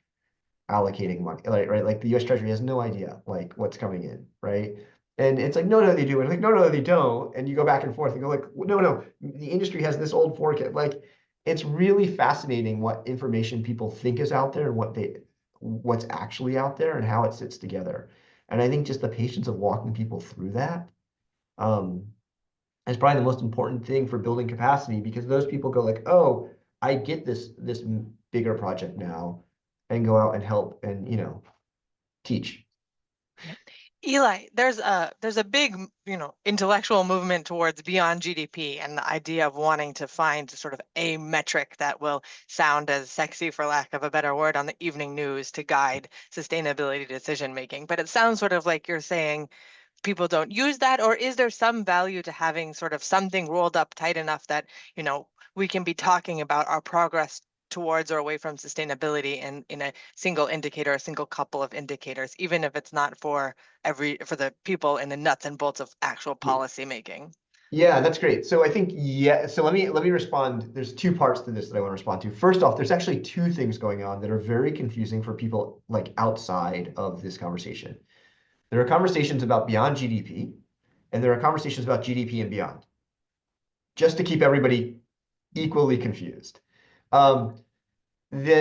allocating money, right? Like the US Treasury has no idea like what's coming in, right? And it's like, no, they do. And like, no, they don't. And you go back and forth and go like, no, the industry has this old forecast. Like, it's really fascinating what information people think is out there and what's actually out there and how it sits together. And I think just the patience of walking people through that is probably the most important thing for building capacity, because those people go like, oh, I get this bigger project now, and go out and help and teach. Eli, there's a big, intellectual movement towards beyond GDP and the idea of wanting to find sort of a metric that will sound as sexy, for lack of a better word, on the evening news to guide sustainability decision making. But it sounds sort of like you're saying people don't use that, or is there some value to having sort of something rolled up tight enough that, we can be talking about our progress towards or away from sustainability in a single indicator, a single couple of indicators, even if it's not for the people in the nuts and bolts of actual policy making? Yeah, that's great. So I think, so let me respond. There's two parts to this that I want to respond to. First off, there's actually two things going on that are very confusing for people like outside of this conversation. There are conversations about beyond GDP, and there are conversations about GDP and beyond, just to keep everybody equally confused. I think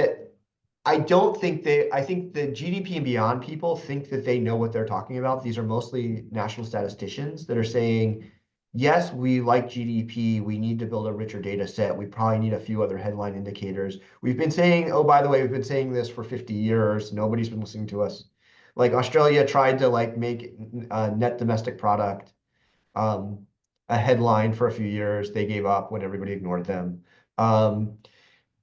the GDP and beyond people think that they know what they're talking about. These are mostly national statisticians that are saying, yes, we like GDP. We need to build a richer data set. We probably need a few other headline indicators. We've been saying, oh, by the way, we've been saying this for 50 years. Nobody's been listening to us. Like Australia tried to like make net domestic product a headline for a few years. They gave up when everybody ignored them. Um,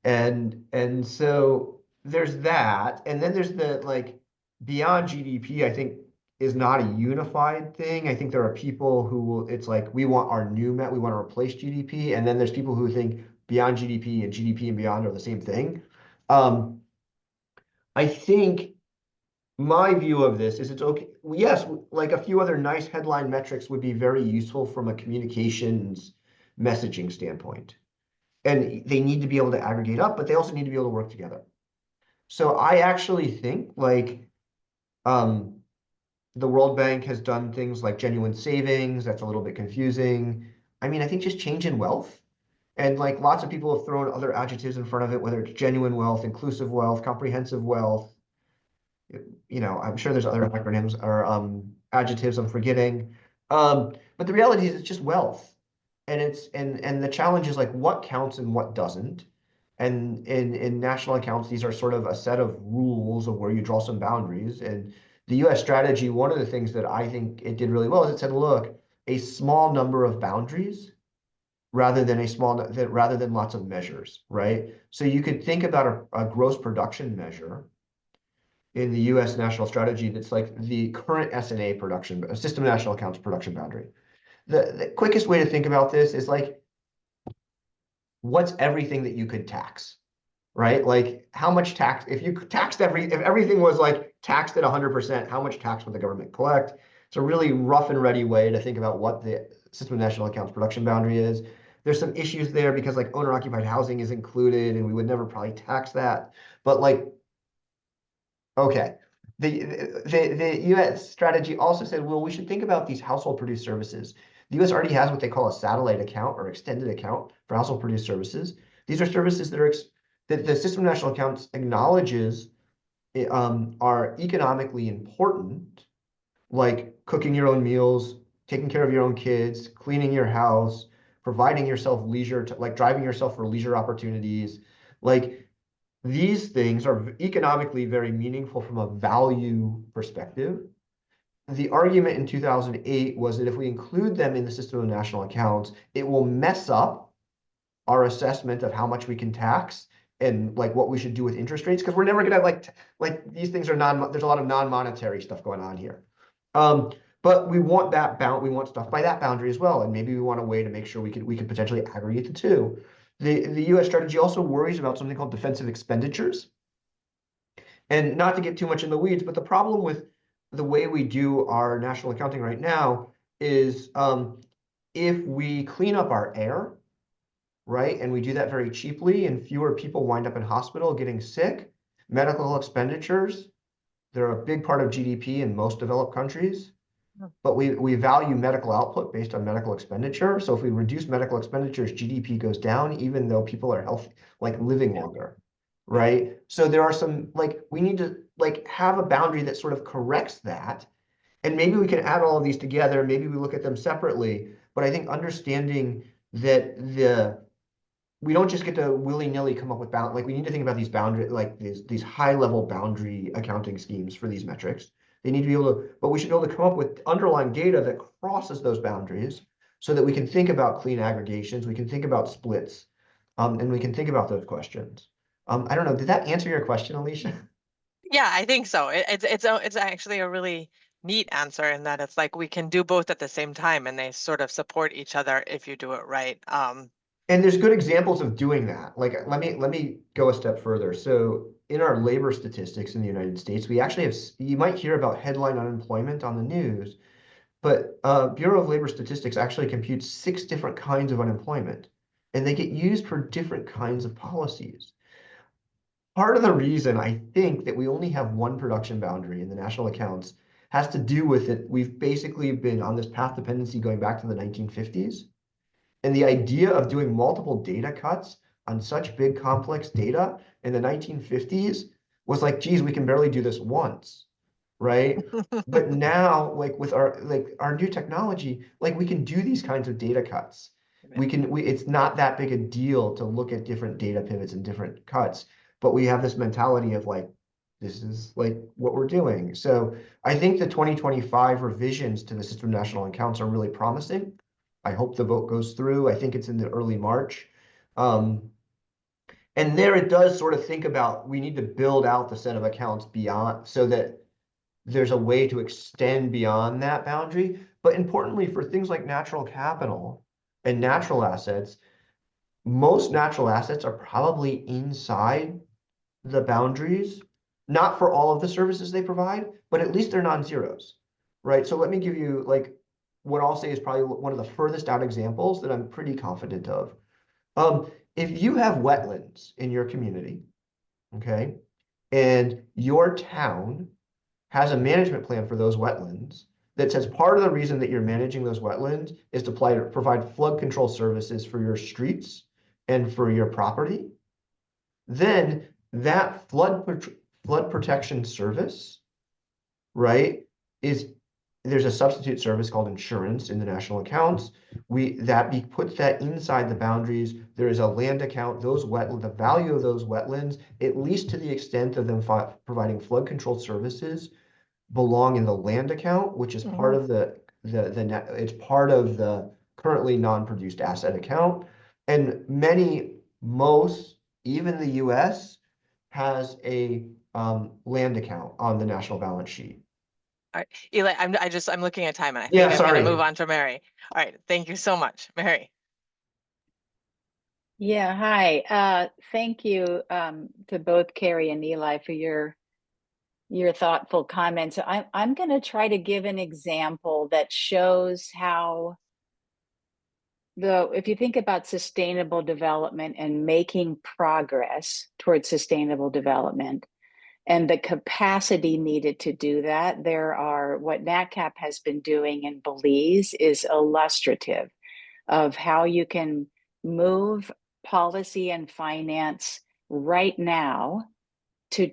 and so there's that. And then there's the like beyond GDP, I think is not a unified thing. I think there are people who will, it's like, we want our new met, we want to replace GDP. And then there's people who think beyond GDP and GDP and beyond are the same thing. I think my view of this is it's okay. Yes, like a few other nice headline metrics would be very useful from a communications messaging standpoint. And they need to be able to aggregate up, but they also need to be able to work together. So I actually think like the World Bank has done things like genuine savings. That's a little bit confusing. I mean, I think just change in wealth. And like lots of people have thrown other adjectives in front of it, whether it's genuine wealth, inclusive wealth, comprehensive wealth. You know, I'm sure there's other acronyms or adjectives I'm forgetting. But the reality is it's just wealth. And it's and the challenge is like what counts and what doesn't. And in national accounts, these are sort of a set of rules of where you draw some boundaries. And the US strategy, one of the things that I think it did really well is it said, look, a small number of boundaries rather than rather than lots of measures, right? So you could think about a gross production measure in the US national strategy that's like the current S&A production, system of national accounts production boundary. The quickest way to think about this is like, what's everything that you could tax, right? Like how much tax, if you taxed if everything was like taxed at 100%, how much tax would the government collect? It's a really rough and ready way to think about what the system of national accounts production boundary is. There's some issues there because like owner occupied housing is included and we would never probably tax that. But like, okay. The US strategy also said, well, we should think about these household produced services. The US already has what they call a satellite account or extended account for household produced services. These are services that are that the system of national accounts acknowledges are economically important, like cooking your own meals, taking care of your own kids, cleaning your house, providing yourself leisure, to, like driving yourself for leisure opportunities. Like these things are economically very meaningful from a value perspective. The argument in 2008 was that if we include them in the system of national accounts, it will mess up our assessment of how much we can tax and like what we should do with interest rates, because we're never gonna like these things are there's a lot of non-monetary stuff going on here. But we want we want stuff by that boundary as well, and maybe we want a way to make sure we could potentially aggregate the two. The US strategy also worries about something called defensive expenditures. And not to get too much in the weeds, but the problem with the way we do our national accounting right now is if we clean up our air, right, and we do that very cheaply and fewer people wind up in hospital getting sick, medical expenditures, they're a big part of GDP in most developed countries. But we value medical output based on medical expenditure. So if we reduce medical expenditures, GDP goes down, even though people are healthy, like living longer, right? So there are some, like, we need to like have a boundary that sort of corrects that. And maybe we can add all of these together. Maybe we look at them separately. But I think understanding that we don't just get to willy-nilly come up with like we need to think about these boundary, like these high-level boundary accounting schemes for these metrics. They need to be able to, but we should be able to come up with underlying data that crosses those boundaries so that we can think about clean aggregations, we can think about splits, and we can think about those questions. I don't know, did that answer your question, Alicia? Yeah, I think so. It's actually a really neat answer in that it's like we can do both at the same time and they sort of support each other if you do it right. And there's good examples of doing that. Like, let me go a step further. So in our labor statistics in the United States, we actually have, you might hear about headline unemployment on the news, but Bureau of Labor Statistics actually computes 6 different kinds of unemployment, and they get used for different kinds of policies. Part of the reason I think that we only have one production boundary in the national accounts has to do with it. We've basically been on this path dependency going back to the 1950s. And the idea of doing multiple data cuts on such big complex data in the 1950s was like, geez, we can barely do this once. right? But now, like with our new technology, like we can do these kinds of data cuts. It's not that big a deal to look at different data pivots and different cuts, but we have this mentality of like, this is like what we're doing. So I think the 2025 revisions to the System of National Accounts are really promising. I hope the vote goes through. I think it's in the early March. And there it does sort of think about, we need to build out the set of accounts beyond, so that there's a way to extend beyond that boundary. But importantly, for things like natural capital and natural assets, most natural assets are probably inside the boundaries, not for all of the services they provide, but at least they're non-zeros, right? So let me give you like what I'll say is probably one of the furthest out examples that I'm pretty confident of. If you have wetlands in your community, okay, and your town has a management plan for those wetlands that says part of the reason that you're managing those wetlands is to provide flood control services for your streets and for your property, then that flood protection service, right, there's a substitute service called insurance in the national accounts. Puts that inside the boundaries. There is a land account. The value of those wetlands, at least to the extent of them providing flood control services, belong in the land account, which is part of it's part of the currently non-produced asset account. And even the US has a land account on the national balance sheet. All right, Eli, I'm looking at time and I think Yeah, I'm going to sorry. move on to Mary. All right, thank you so much, Mary. Yeah, hi. Thank you to both Carrie and Eli for your thoughtful comments. I'm going to try to give an example that shows how if you think about sustainable development and making progress towards sustainable development and the capacity needed to do that, what NatCap has been doing in Belize is illustrative of how you can move policy and finance right now to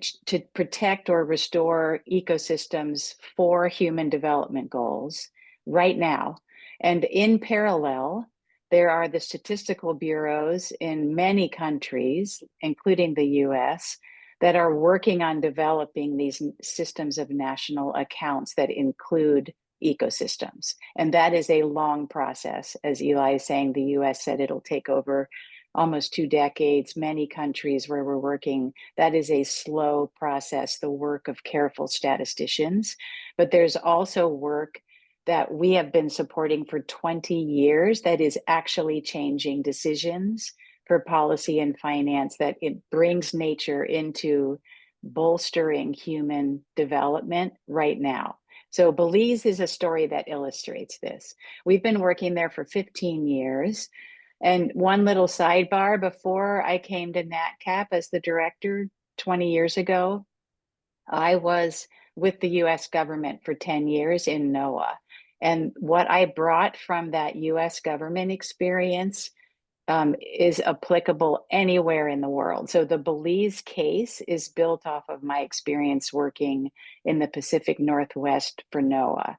protect or restore ecosystems for human development goals right now. And in parallel, there are the statistical bureaus in many countries, including the US, that are working on developing these systems of national accounts that include ecosystems. And that is a long process. As Eli is saying, the US said it'll take over almost 2 decades. Many countries where we're working, that is a slow process, the work of careful statisticians. But there's also work that we have been supporting for 20 years that is actually changing decisions for policy and finance, that it brings nature into bolstering human development right now. So Belize is a story that illustrates this. We've been working there for 15 years. And one little sidebar, before I came to NatCap as the director 20 years ago, I was with the US government for 10 years in NOAA. And what I brought from that US government experience is applicable anywhere in the world. So the Belize case is built off of my experience working in the Pacific Northwest for NOAA.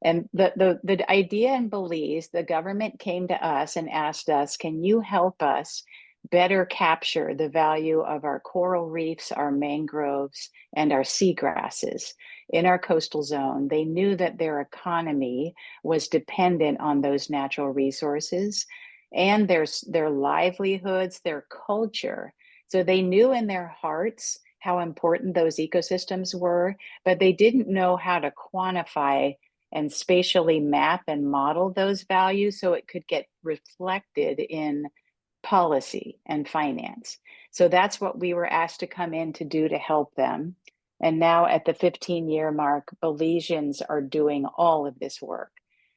And the idea in Belize, the government came to us and asked us, can you help us better capture the value of our coral reefs, our mangroves, and our seagrasses in our coastal zone? They knew that their economy was dependent on those natural resources and their livelihoods, their culture. So they knew in their hearts how important those ecosystems were, but they didn't know how to quantify and spatially map and model those values so it could get reflected in policy and finance. So that's what we were asked to come in to do to help them. And now at the 15-year mark, Belizeans are doing all of this work.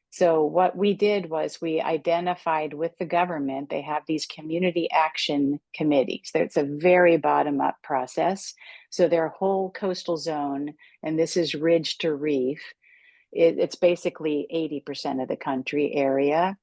So what we did was we identified with the government, they have these community action committees. It's a very bottom-up process. So their whole coastal zone, and this is ridge to reef, it's basically 80% of the country area,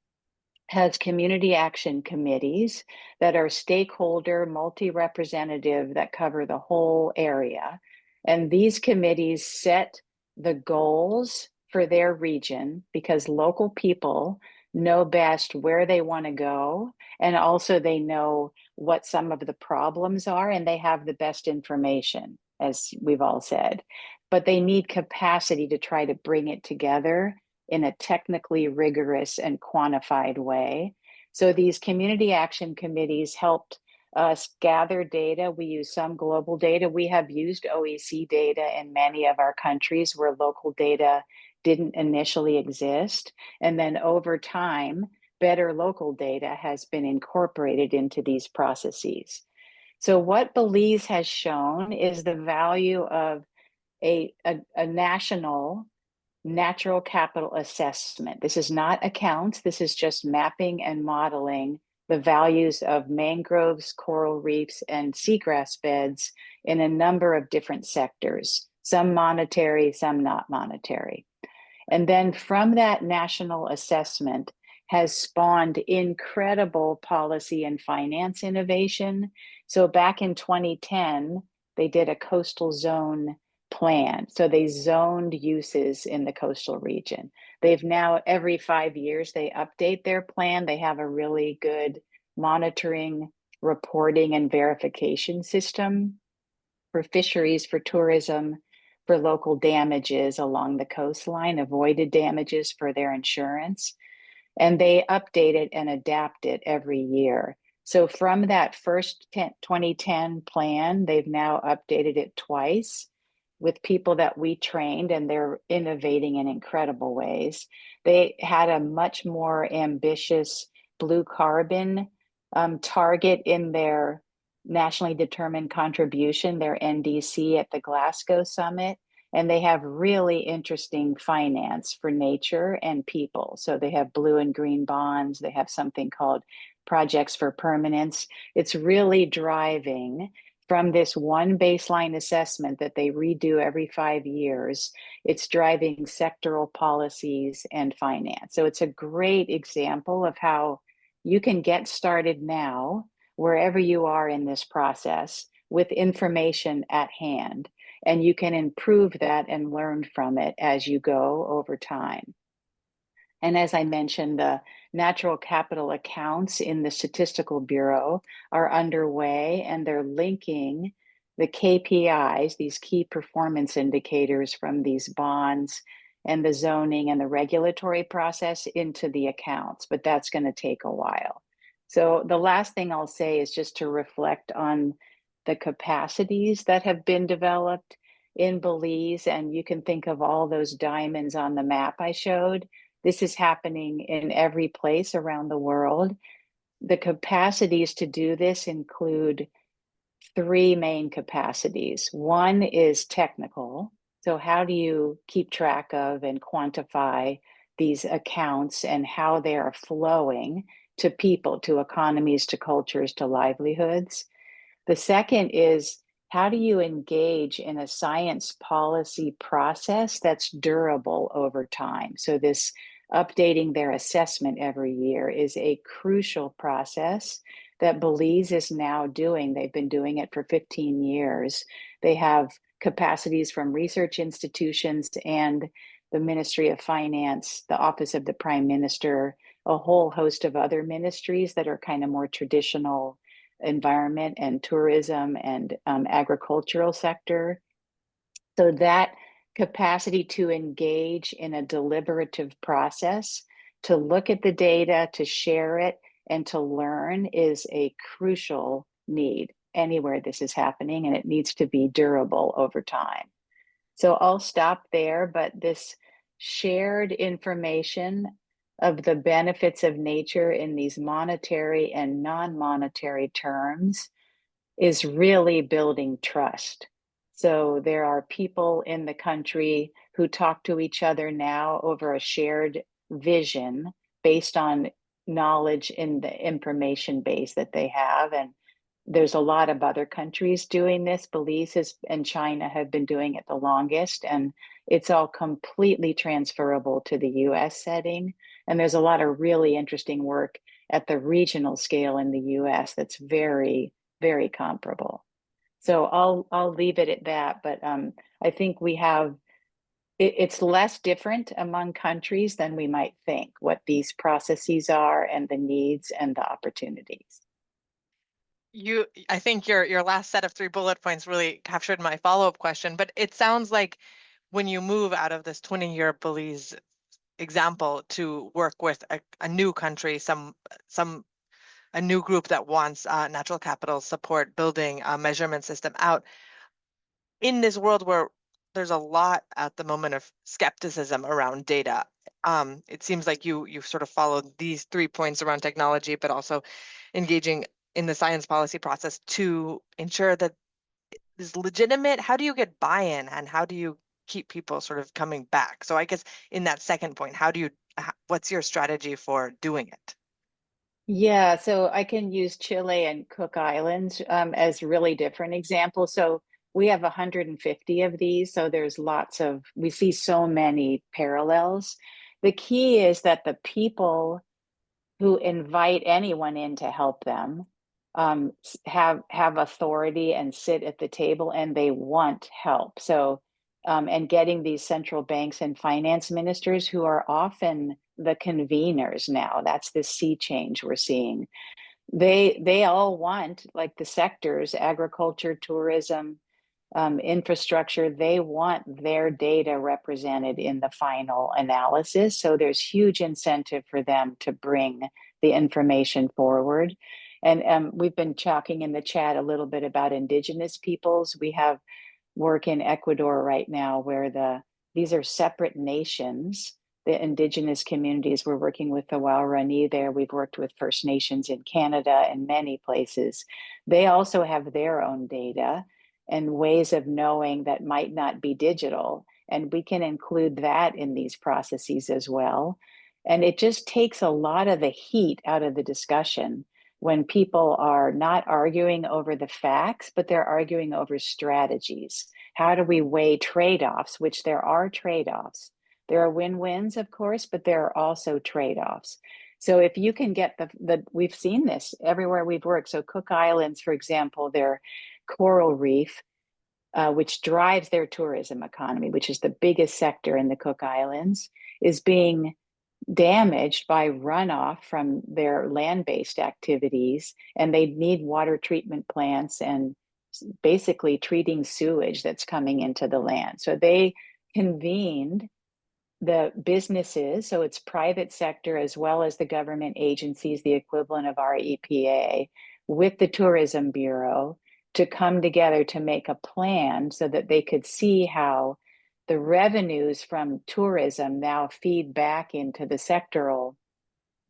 has community action committees that are stakeholder, multi-representative, that cover the whole area. And these committees set the goals for their region, because local people know best where they want to go. And also they know what some of the problems are, and they have the best information, as we've all said. But they need capacity to try to bring it together in a technically rigorous and quantified way. So these community action committees helped us gather data. We use some global data. We have used OECD data in many of our countries where local data didn't initially exist. And then over time, better local data has been incorporated into these processes. So what Belize has shown is the value of a national natural capital assessment. This is not accounts. This is just mapping and modeling the values of mangroves, coral reefs, and seagrass beds in a number of different sectors, some monetary, some not monetary. And then from that national assessment has spawned incredible policy and finance innovation. So back in 2010, they did a coastal zone plan. So they zoned uses in the coastal region. They've now, every 5 years, they update their plan. They have a really good monitoring, reporting, and verification system for fisheries, for tourism, for local damages along the coastline, avoided damages for their insurance. And they update it and adapt it every year. So from that first 2010 plan, they've now updated it twice with people that we trained, and they're innovating in incredible ways. They had a much more ambitious blue carbon target in their nationally determined contribution, their NDC, at the Glasgow summit. And they have really interesting finance for nature and people. So they have blue and green bonds. They have something called projects for permanence. It's really driving from this one baseline assessment that they redo every 5 years. It's driving sectoral policies and finance. So it's a great example of how you can get started now, wherever you are in this process, with information at hand. And you can improve that and learn from it as you go over time. And as I mentioned, the natural capital accounts in the Statistical Bureau are underway, and they're linking the KPIs, these key performance indicators from these bonds and the zoning and the regulatory process into the accounts, but that's going to take a while. So the last thing I'll say is just to reflect on the capacities that have been developed in Belize, and you can think of all those diamonds on the map I showed. This is happening in every place around the world. The capacities to do this include 3 main capacities. One is technical. So how do you keep track of and quantify these accounts and how they are flowing to people, to economies, to cultures, to livelihoods? The second is, how do you engage in a science policy process that's durable over time? So this updating their assessment every year is a crucial process that Belize is now doing. They've been doing it for 15 years. They have capacities from research institutions and the Ministry of Finance, the Office of the Prime Minister, a whole host of other ministries that are kind of more traditional environment and tourism and agricultural sector. So that capacity to engage in a deliberative process, to look at the data, to share it, and to learn is a crucial need anywhere this is happening, and it needs to be durable over time. So I'll stop there, but this shared information of the benefits of nature in these monetary and non-monetary terms is really building trust. So there are people in the country who talk to each other now over a shared vision based on knowledge in the information base that they have. And there's a lot of other countries doing this. Belize and China have been doing it the longest, and it's all completely transferable to the US setting. And there's a lot of really interesting work at the regional scale in the US that's very, very comparable. So I'll leave it at that, but I think we have it's less different among countries than we might think, what these processes are and the needs and the opportunities. I think your last set of 3 bullet points really captured my follow-up question, but it sounds like when you move out of this 20-year Belize example to work with a new country, a new group that wants natural capital support building a measurement system out, in this world where there's a lot at the moment of skepticism around data, it seems like you sort of followed these 3 points around technology, but also engaging in the science policy process to ensure that is legitimate. How do you get buy-in, and how do you keep people sort of coming back? So I guess in that second point, what's your strategy for doing it? Yeah, so I can use Chile and Cook Islands as really different examples. So we have 150 of these, so there's we see so many parallels. The key is that the people who invite anyone in to help them have authority and sit at the table, and they want help. So, and getting these central banks and finance ministers who are often the conveners now, that's the sea change we're seeing. They all want, like the sectors, agriculture, tourism, infrastructure, they want their data represented in the final analysis. So there's huge incentive for them to bring the information forward. And we've been talking in the chat a little bit about indigenous peoples. We have work in Ecuador right now where these are separate nations. The indigenous communities, we're working with the Waorani there. We've worked with First Nations in Canada and many places. They also have their own data and ways of knowing that might not be digital. And we can include that in these processes as well. And it just takes a lot of the heat out of the discussion when people are not arguing over the facts, but they're arguing over strategies. How do we weigh trade-offs, which there are trade-offs. There are win-wins, of course, but there are also trade-offs. So if you can get we've seen this everywhere we've worked. So Cook Islands, for example, their coral reef, which drives their tourism economy, which is the biggest sector in the Cook Islands, is being damaged by runoff from their land-based activities, and they need water treatment plants and basically treating sewage that's coming into the land. So they convened the businesses, so it's private sector as well as the government agencies, the equivalent of our EPA, with the Tourism Bureau to come together to make a plan so that they could see how the revenues from tourism now feed back into the sectoral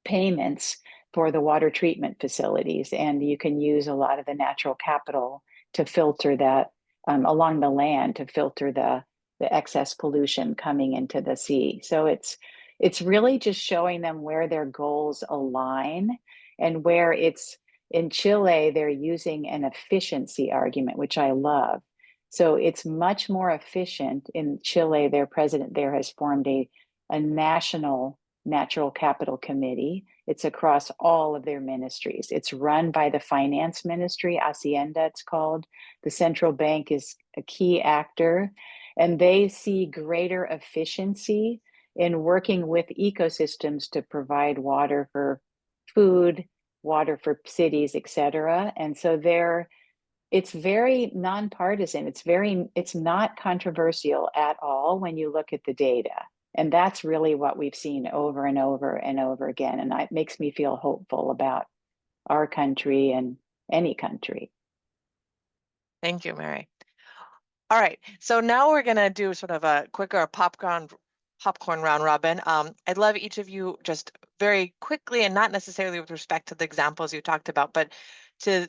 payments for the water treatment facilities. And you can use a lot of the natural capital to filter that along the land, to filter the excess pollution coming into the sea. So it's really just showing them where their goals align, and where it's in Chile, they're using an efficiency argument, which I love. So it's much more efficient in Chile. Their president there has formed a national natural capital committee. It's across all of their ministries. It's run by the finance ministry, Hacienda it's called. The central bank is a key actor, and they see greater efficiency in working with ecosystems to provide water for food, water for cities, et cetera. And so it's very nonpartisan. It's not controversial at all when you look at the data. And that's really what we've seen over and over and over again. And it makes me feel hopeful about our country and any country. Thank you, Mary. All right, so now we're gonna do sort of a quicker popcorn round robin. I'd love each of you just very quickly, and not necessarily with respect to the examples you talked about, but to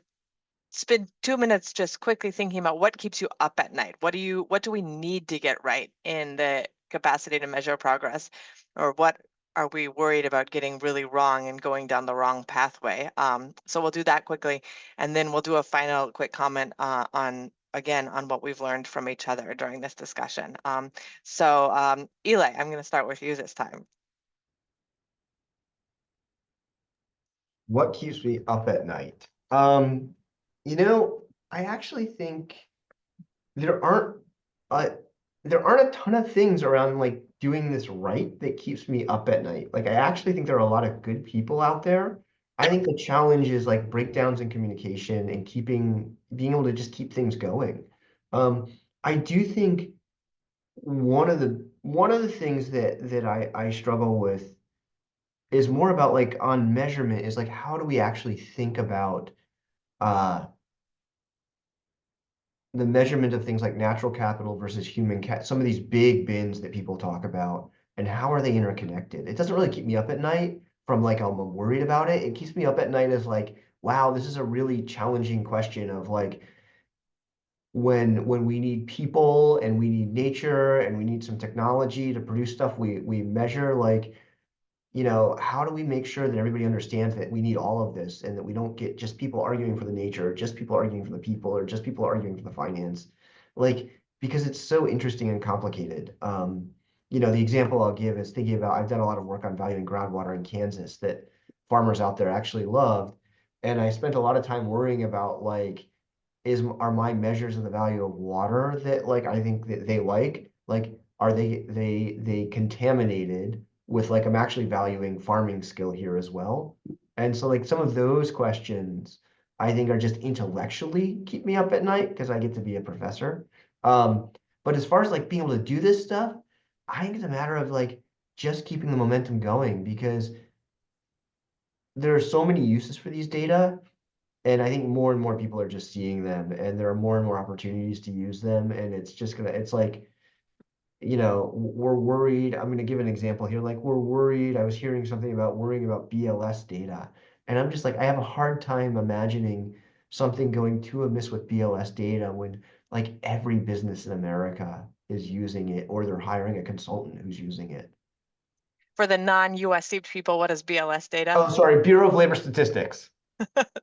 spend 2 minutes just quickly thinking about what keeps you up at night. What do we need to get right in the capacity to measure progress, or what are we worried about getting really wrong and going down the wrong pathway? So we'll do that quickly, and then we'll do a final quick comment on what we've learned from each other during this discussion. Eli, I'm going to start with you this time. What keeps me up at night? I actually think there aren't there aren't a ton of things around like doing this right that keeps me up at night. Like I actually think there are a lot of good people out there. I think the challenge is like breakdowns in communication and being able to just keep things going. Um, I do think one of the things that I struggle with is more about like on measurement is like how do we actually think about uh the measurement of things like natural capital versus some of these big bins that people talk about, and how are they interconnected? It doesn't really keep me up at night from like I'm worried about it. It keeps me up at night as like, wow, this is a really challenging question of like when we need people and we need nature and we need some technology to produce stuff we measure, like, how do we make sure that everybody understands that we need all of this and that we don't get just people arguing for the nature, or just people arguing for the people, or just people arguing for the finance? Like, because it's so interesting and complicated. The example I'll give is thinking about, I've done a lot of work on valuing groundwater in Kansas that farmers out there actually loved. And I spent a lot of time worrying about like, are my measures of the value of water that like I think that they like are they contaminated with like I'm actually valuing farming skill here as well. And so like some of those questions I think are just intellectually keep me up at night because I get to be a professor. Um, but as far as like being able to do this stuff, I think it's a matter of like just keeping the momentum going, because there are so many uses for these data. And I think more and more people are just seeing them, and there are more and more opportunities to use them. And it's like, we're worried. I'm gonna give an example here. Like we're worried. I was hearing something about worrying about BLS data. And I'm just like, I have a hard time imagining something going too amiss with BLS data when like every business in America is using it, or they're hiring a consultant who's using it. For the non-USC people, what is BLS data? Oh, sorry, Bureau of Labor Statistics.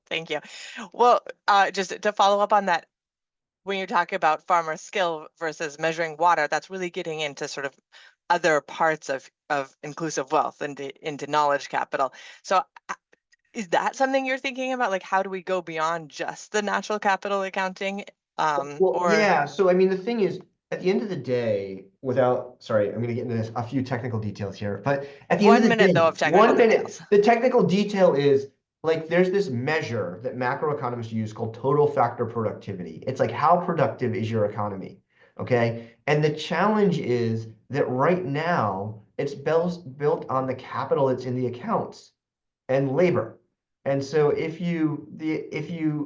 Thank you. Well, just to follow up on that, when you're talking about farmer skill versus measuring water, that's really getting into sort of other parts of inclusive wealth and into knowledge capital. So is that something you're thinking about? Like, how do we go beyond just the natural capital accounting? Well, yeah. So, I mean, the thing is, at the end of the day, sorry, I'm going to get into a few technical details here, but at the end of the 1 minute day, though of technical 1 minute, details. the technical detail is like, there's this measure that macroeconomists use called total factor productivity. It's like, how productive is your economy? Okay. And the challenge is that right now it's built on the capital that's in the accounts and labor. And so if you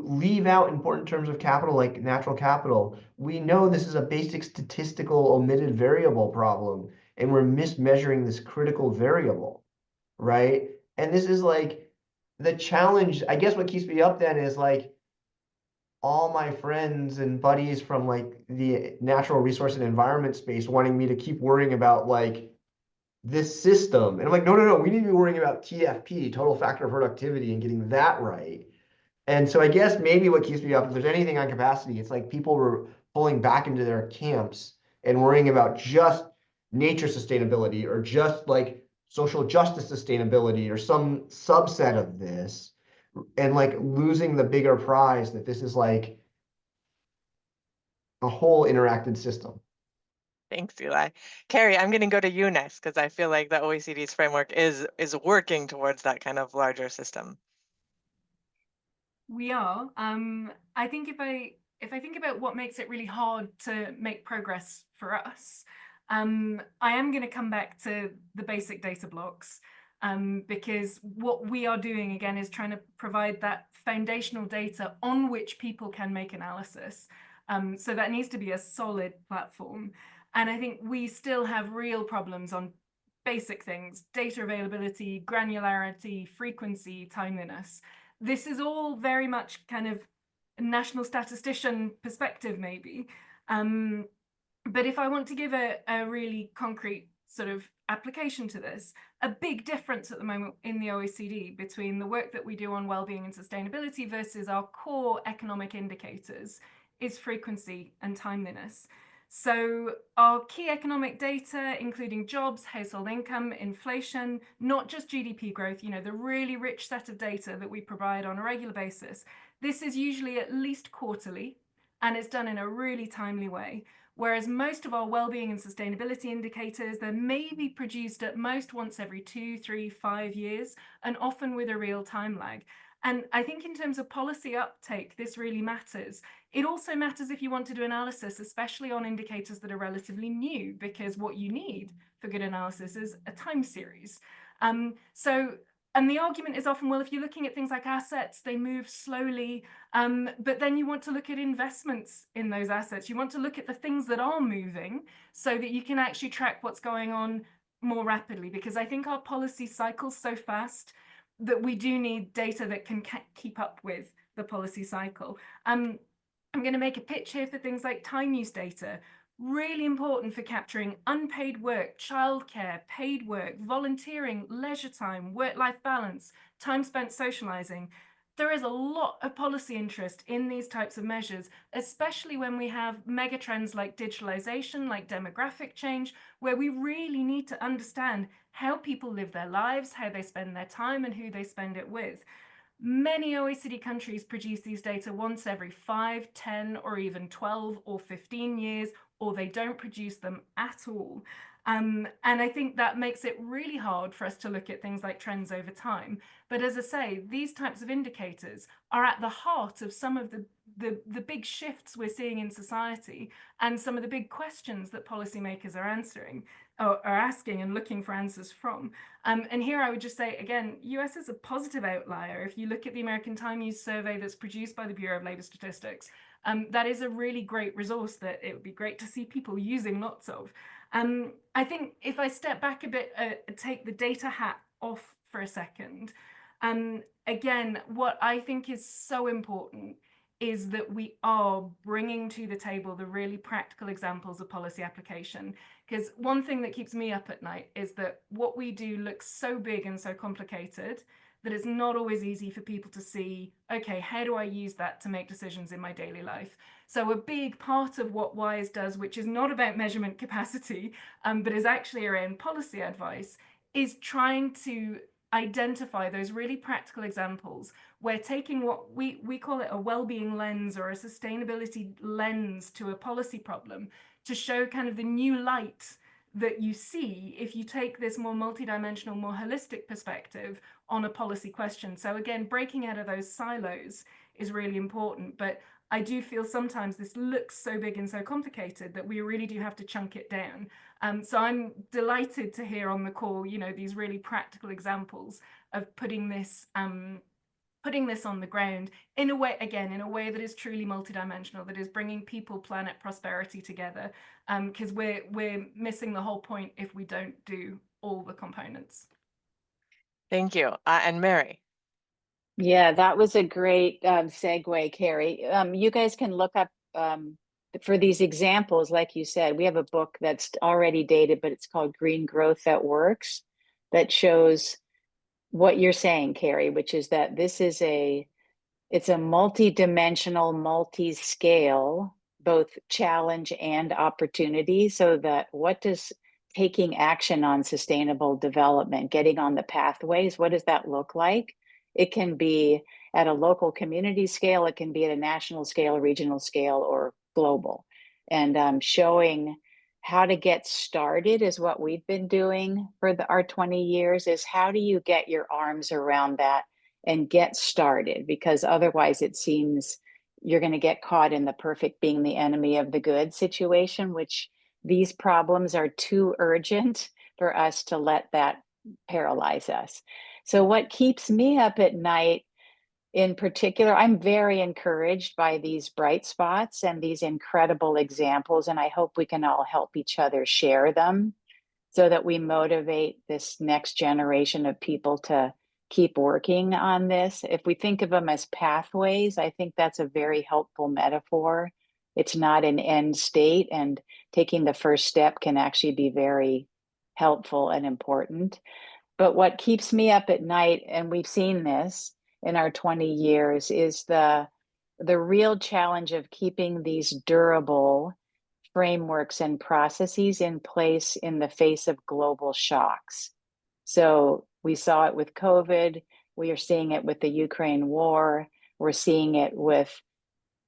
leave out important terms of capital like natural capital, we know this is a basic statistical omitted variable problem, and we're mismeasuring this critical variable, right? And this is like the challenge. I guess what keeps me up then is like all my friends and buddies from like the natural resource and environment space wanting me to keep worrying about like this system. And I'm like, no, we need to be worrying about TFP, total factor of productivity, and getting that right. And so I guess maybe what keeps me up, if there's anything on capacity, it's like people were pulling back into their camps and worrying about just nature sustainability, or just like social justice sustainability, or some subset of this, and like losing the bigger prize that this is like a whole interacted system. Thanks, Eli. Carrie, I'm going to go to you next because I feel like the OECD's framework is working towards that kind of larger system. We are. I think if I think about what makes it really hard to make progress for us, I am going to come back to the basic data blocks, because what we are doing again is trying to provide that foundational data on which people can make analysis. So that needs to be a solid platform. And I think we still have real problems on basic things: data availability, granularity, frequency, timeliness. This is all very much kind of a national statistician perspective, maybe. But if I want to give a really concrete sort of application to this, a big difference at the moment in the OECD between the work that we do on well-being and sustainability versus our core economic indicators is frequency and timeliness. So our key economic data, including jobs, household income, inflation, not just GDP growth, the really rich set of data that we provide on a regular basis, this is usually at least quarterly, and it's done in a really timely way. whereas most of our well-being and sustainability indicators, they're maybe produced at most once every 2, 3, 5 years, and often with a real time lag. And I think in terms of policy uptake, this really matters. It also matters if you want to do analysis, especially on indicators that are relatively new, because what you need for good analysis is a time series. And the argument is often, well, if you're looking at things like assets, they move slowly, but then you want to look at investments in those assets. You want to look at the things that are moving so that you can actually track what's going on more rapidly, because I think our policy cycles so fast that we do need data that can keep up with the policy cycle. I'm going to make a pitch here for things like time use data. Really important for capturing unpaid work, childcare, paid work, volunteering, leisure time, work-life balance, time spent socializing. There is a lot of policy interest in these types of measures, especially when we have megatrends like digitalization, like demographic change, where we really need to understand how people live their lives, how they spend their time, and who they spend it with. Many OECD countries produce these data once every 5, 10, or even 12 or 15 years, or they don't produce them at all. And I think that makes it really hard for us to look at things like trends over time. But as I say, these types of indicators are at the heart of some of the big shifts we're seeing in society and some of the big questions that policymakers are asking and looking for answers from. And here I would just say, again, US is a positive outlier. If you look at the American Time Use Survey that's produced by the Bureau of Labor Statistics, that is a really great resource that it would be great to see people using lots of. I think if I step back a bit, take the data hat off for a second, again, what I think is so important is that we are bringing to the table the really practical examples of policy application. Because one thing that keeps me up at night is that what we do looks so big and so complicated that it's not always easy for people to see, okay, how do I use that to make decisions in my daily life? So a big part of what WISE does, which is not about measurement capacity, but is actually around policy advice, is trying to identify those really practical examples where taking what we call it a well-being lens or a sustainability lens to a policy problem to show kind of the new light that you see if you take this more multidimensional, more holistic perspective on a policy question. So again, breaking out of those silos is really important, but I do feel sometimes this looks so big and so complicated that we really do have to chunk it down. So I'm delighted to hear on the call, you know, these really practical examples of putting this on the ground in a way, again, in a way that is truly multidimensional, that is bringing people, planet, prosperity together, because we're missing the whole point if we don't do all the components. Thank you. And Mary. Yeah, that was a great segue, Carrie. You guys can look up for these examples, like you said, we have a book that's already dated, but it's called Green Growth That Works, that shows what you're saying, Carrie, which is that this is it's a multi-dimensional, multi-scale, both challenge and opportunity. So that what does taking action on sustainable development, getting on the pathways, what does that look like? It can be at a local community scale, it can be at a national scale, regional scale, or global. And showing how to get started is what we've been doing for our 20 years, is how do you get your arms around that and get started? Because otherwise it seems you're going to get caught in the perfect being the enemy of the good situation, which these problems are too urgent for us to let that paralyze us. So what keeps me up at night in particular, I'm very encouraged by these bright spots and these incredible examples, and I hope we can all help each other share them so that we motivate this next generation of people to keep working on this. If we think of them as pathways, I think that's a very helpful metaphor. It's not an end state, and taking the first step can actually be very helpful and important. But what keeps me up at night, and we've seen this in our 20 years, is the real challenge of keeping these durable frameworks and processes in place in the face of global shocks. So we saw it with COVID, we are seeing it with the Ukraine war, we're seeing it with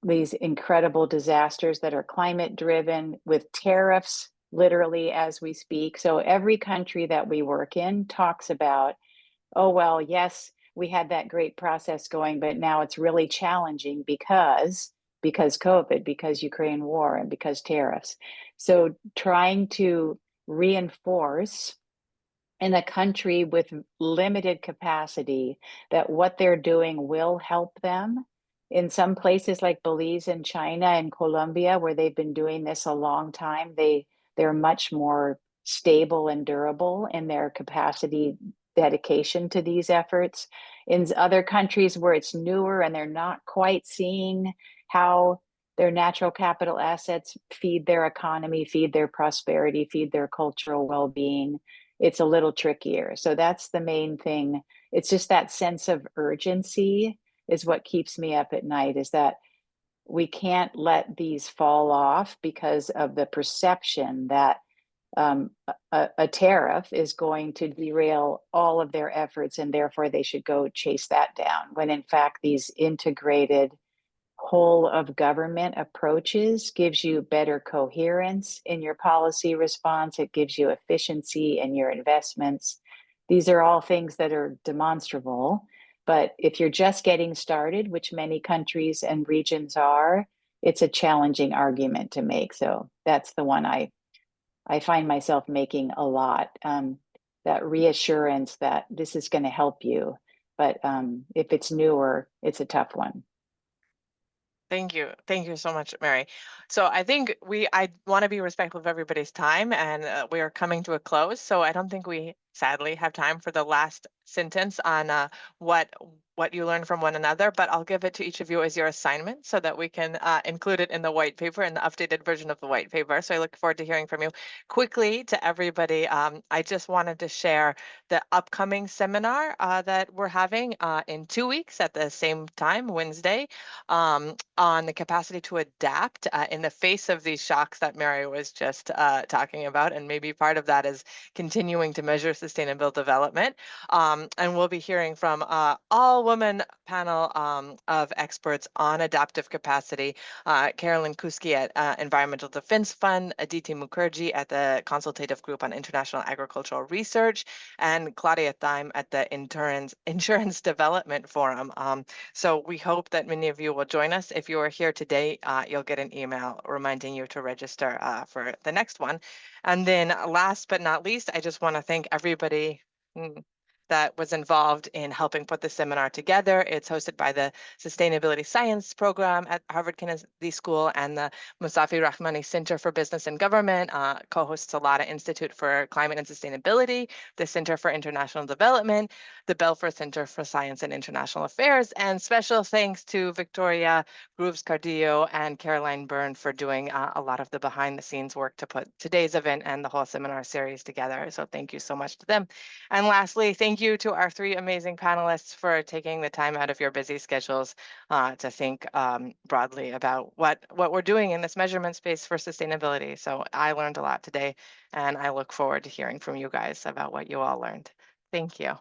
these incredible disasters that are climate driven, with tariffs literally as we speak. So every country that we work in talks about, oh, well, yes, we had that great process going, but now it's really challenging because COVID, because Ukraine war, and because tariffs. So trying to reinforce in a country with limited capacity that what they're doing will help them. In some places like Belize and China and Colombia, where they've been doing this a long time, they're much more stable and durable in their capacity dedication to these efforts. In other countries where it's newer and they're not quite seeing how their natural capital assets feed their economy, feed their prosperity, feed their cultural well-being, it's a little trickier. So that's the main thing. It's just that sense of urgency is what keeps me up at night, is that we can't let these fall off because of the perception that a tariff is going to derail all of their efforts and therefore they should go chase that down, when in fact these integrated whole of government approaches gives you better coherence in your policy response. It gives you efficiency in your investments. These are all things that are demonstrable, but if you're just getting started, which many countries and regions are, it's a challenging argument to make. So that's the one I find myself making a lot, that reassurance that this is going to help you. But if it's newer, it's a tough one. Thank you. Thank you so much, Mary. So I think I want to be respectful of everybody's time, and we are coming to a close. So I don't think we sadly have time for the last sentence on what you learned from one another, but I'll give it to each of you as your assignment so that we can include it in the white paper, in the updated version of the white paper. So I look forward to hearing from you. Quickly to everybody, I just wanted to share the upcoming seminar that we're having in 2 weeks at the same time, Wednesday, on the capacity to adapt in the face of these shocks that Mary was just talking about. And maybe part of that is continuing to measure sustainable development. And we'll be hearing from all-woman panel of experts on adaptive capacity, Carolyn Kuski at Environmental Defense Fund, Aditi Mukherjee at the Consultative Group on International Agricultural Research, and Claudia Thyme at the Insurance Development Forum. So we hope that many of you will join us. If you are here today, you'll get an email reminding you to register for the next one. And then last but not least, I just want to thank everybody that was involved in helping put the seminar together. It's hosted by the Sustainability Science Program at Harvard Kennedy School and the Musafi Rahmani Center for Business and Government, co-hosts the Lada Institute for Climate and Sustainability, the Center for International Development, the Belfer Center for Science and International Affairs, and special thanks to Victoria Grooves-Cardillo and Caroline Byrne for doing a lot of the behind the scenes work to put today's event and the whole seminar series together. So thank you so much to them. And lastly, thank you to our 3 amazing panelists for taking the time out of your busy schedules to think broadly about what we're doing in this measurement space for sustainability. So I learned a lot today, and I look forward to hearing from you guys about what you all learned. Thank you.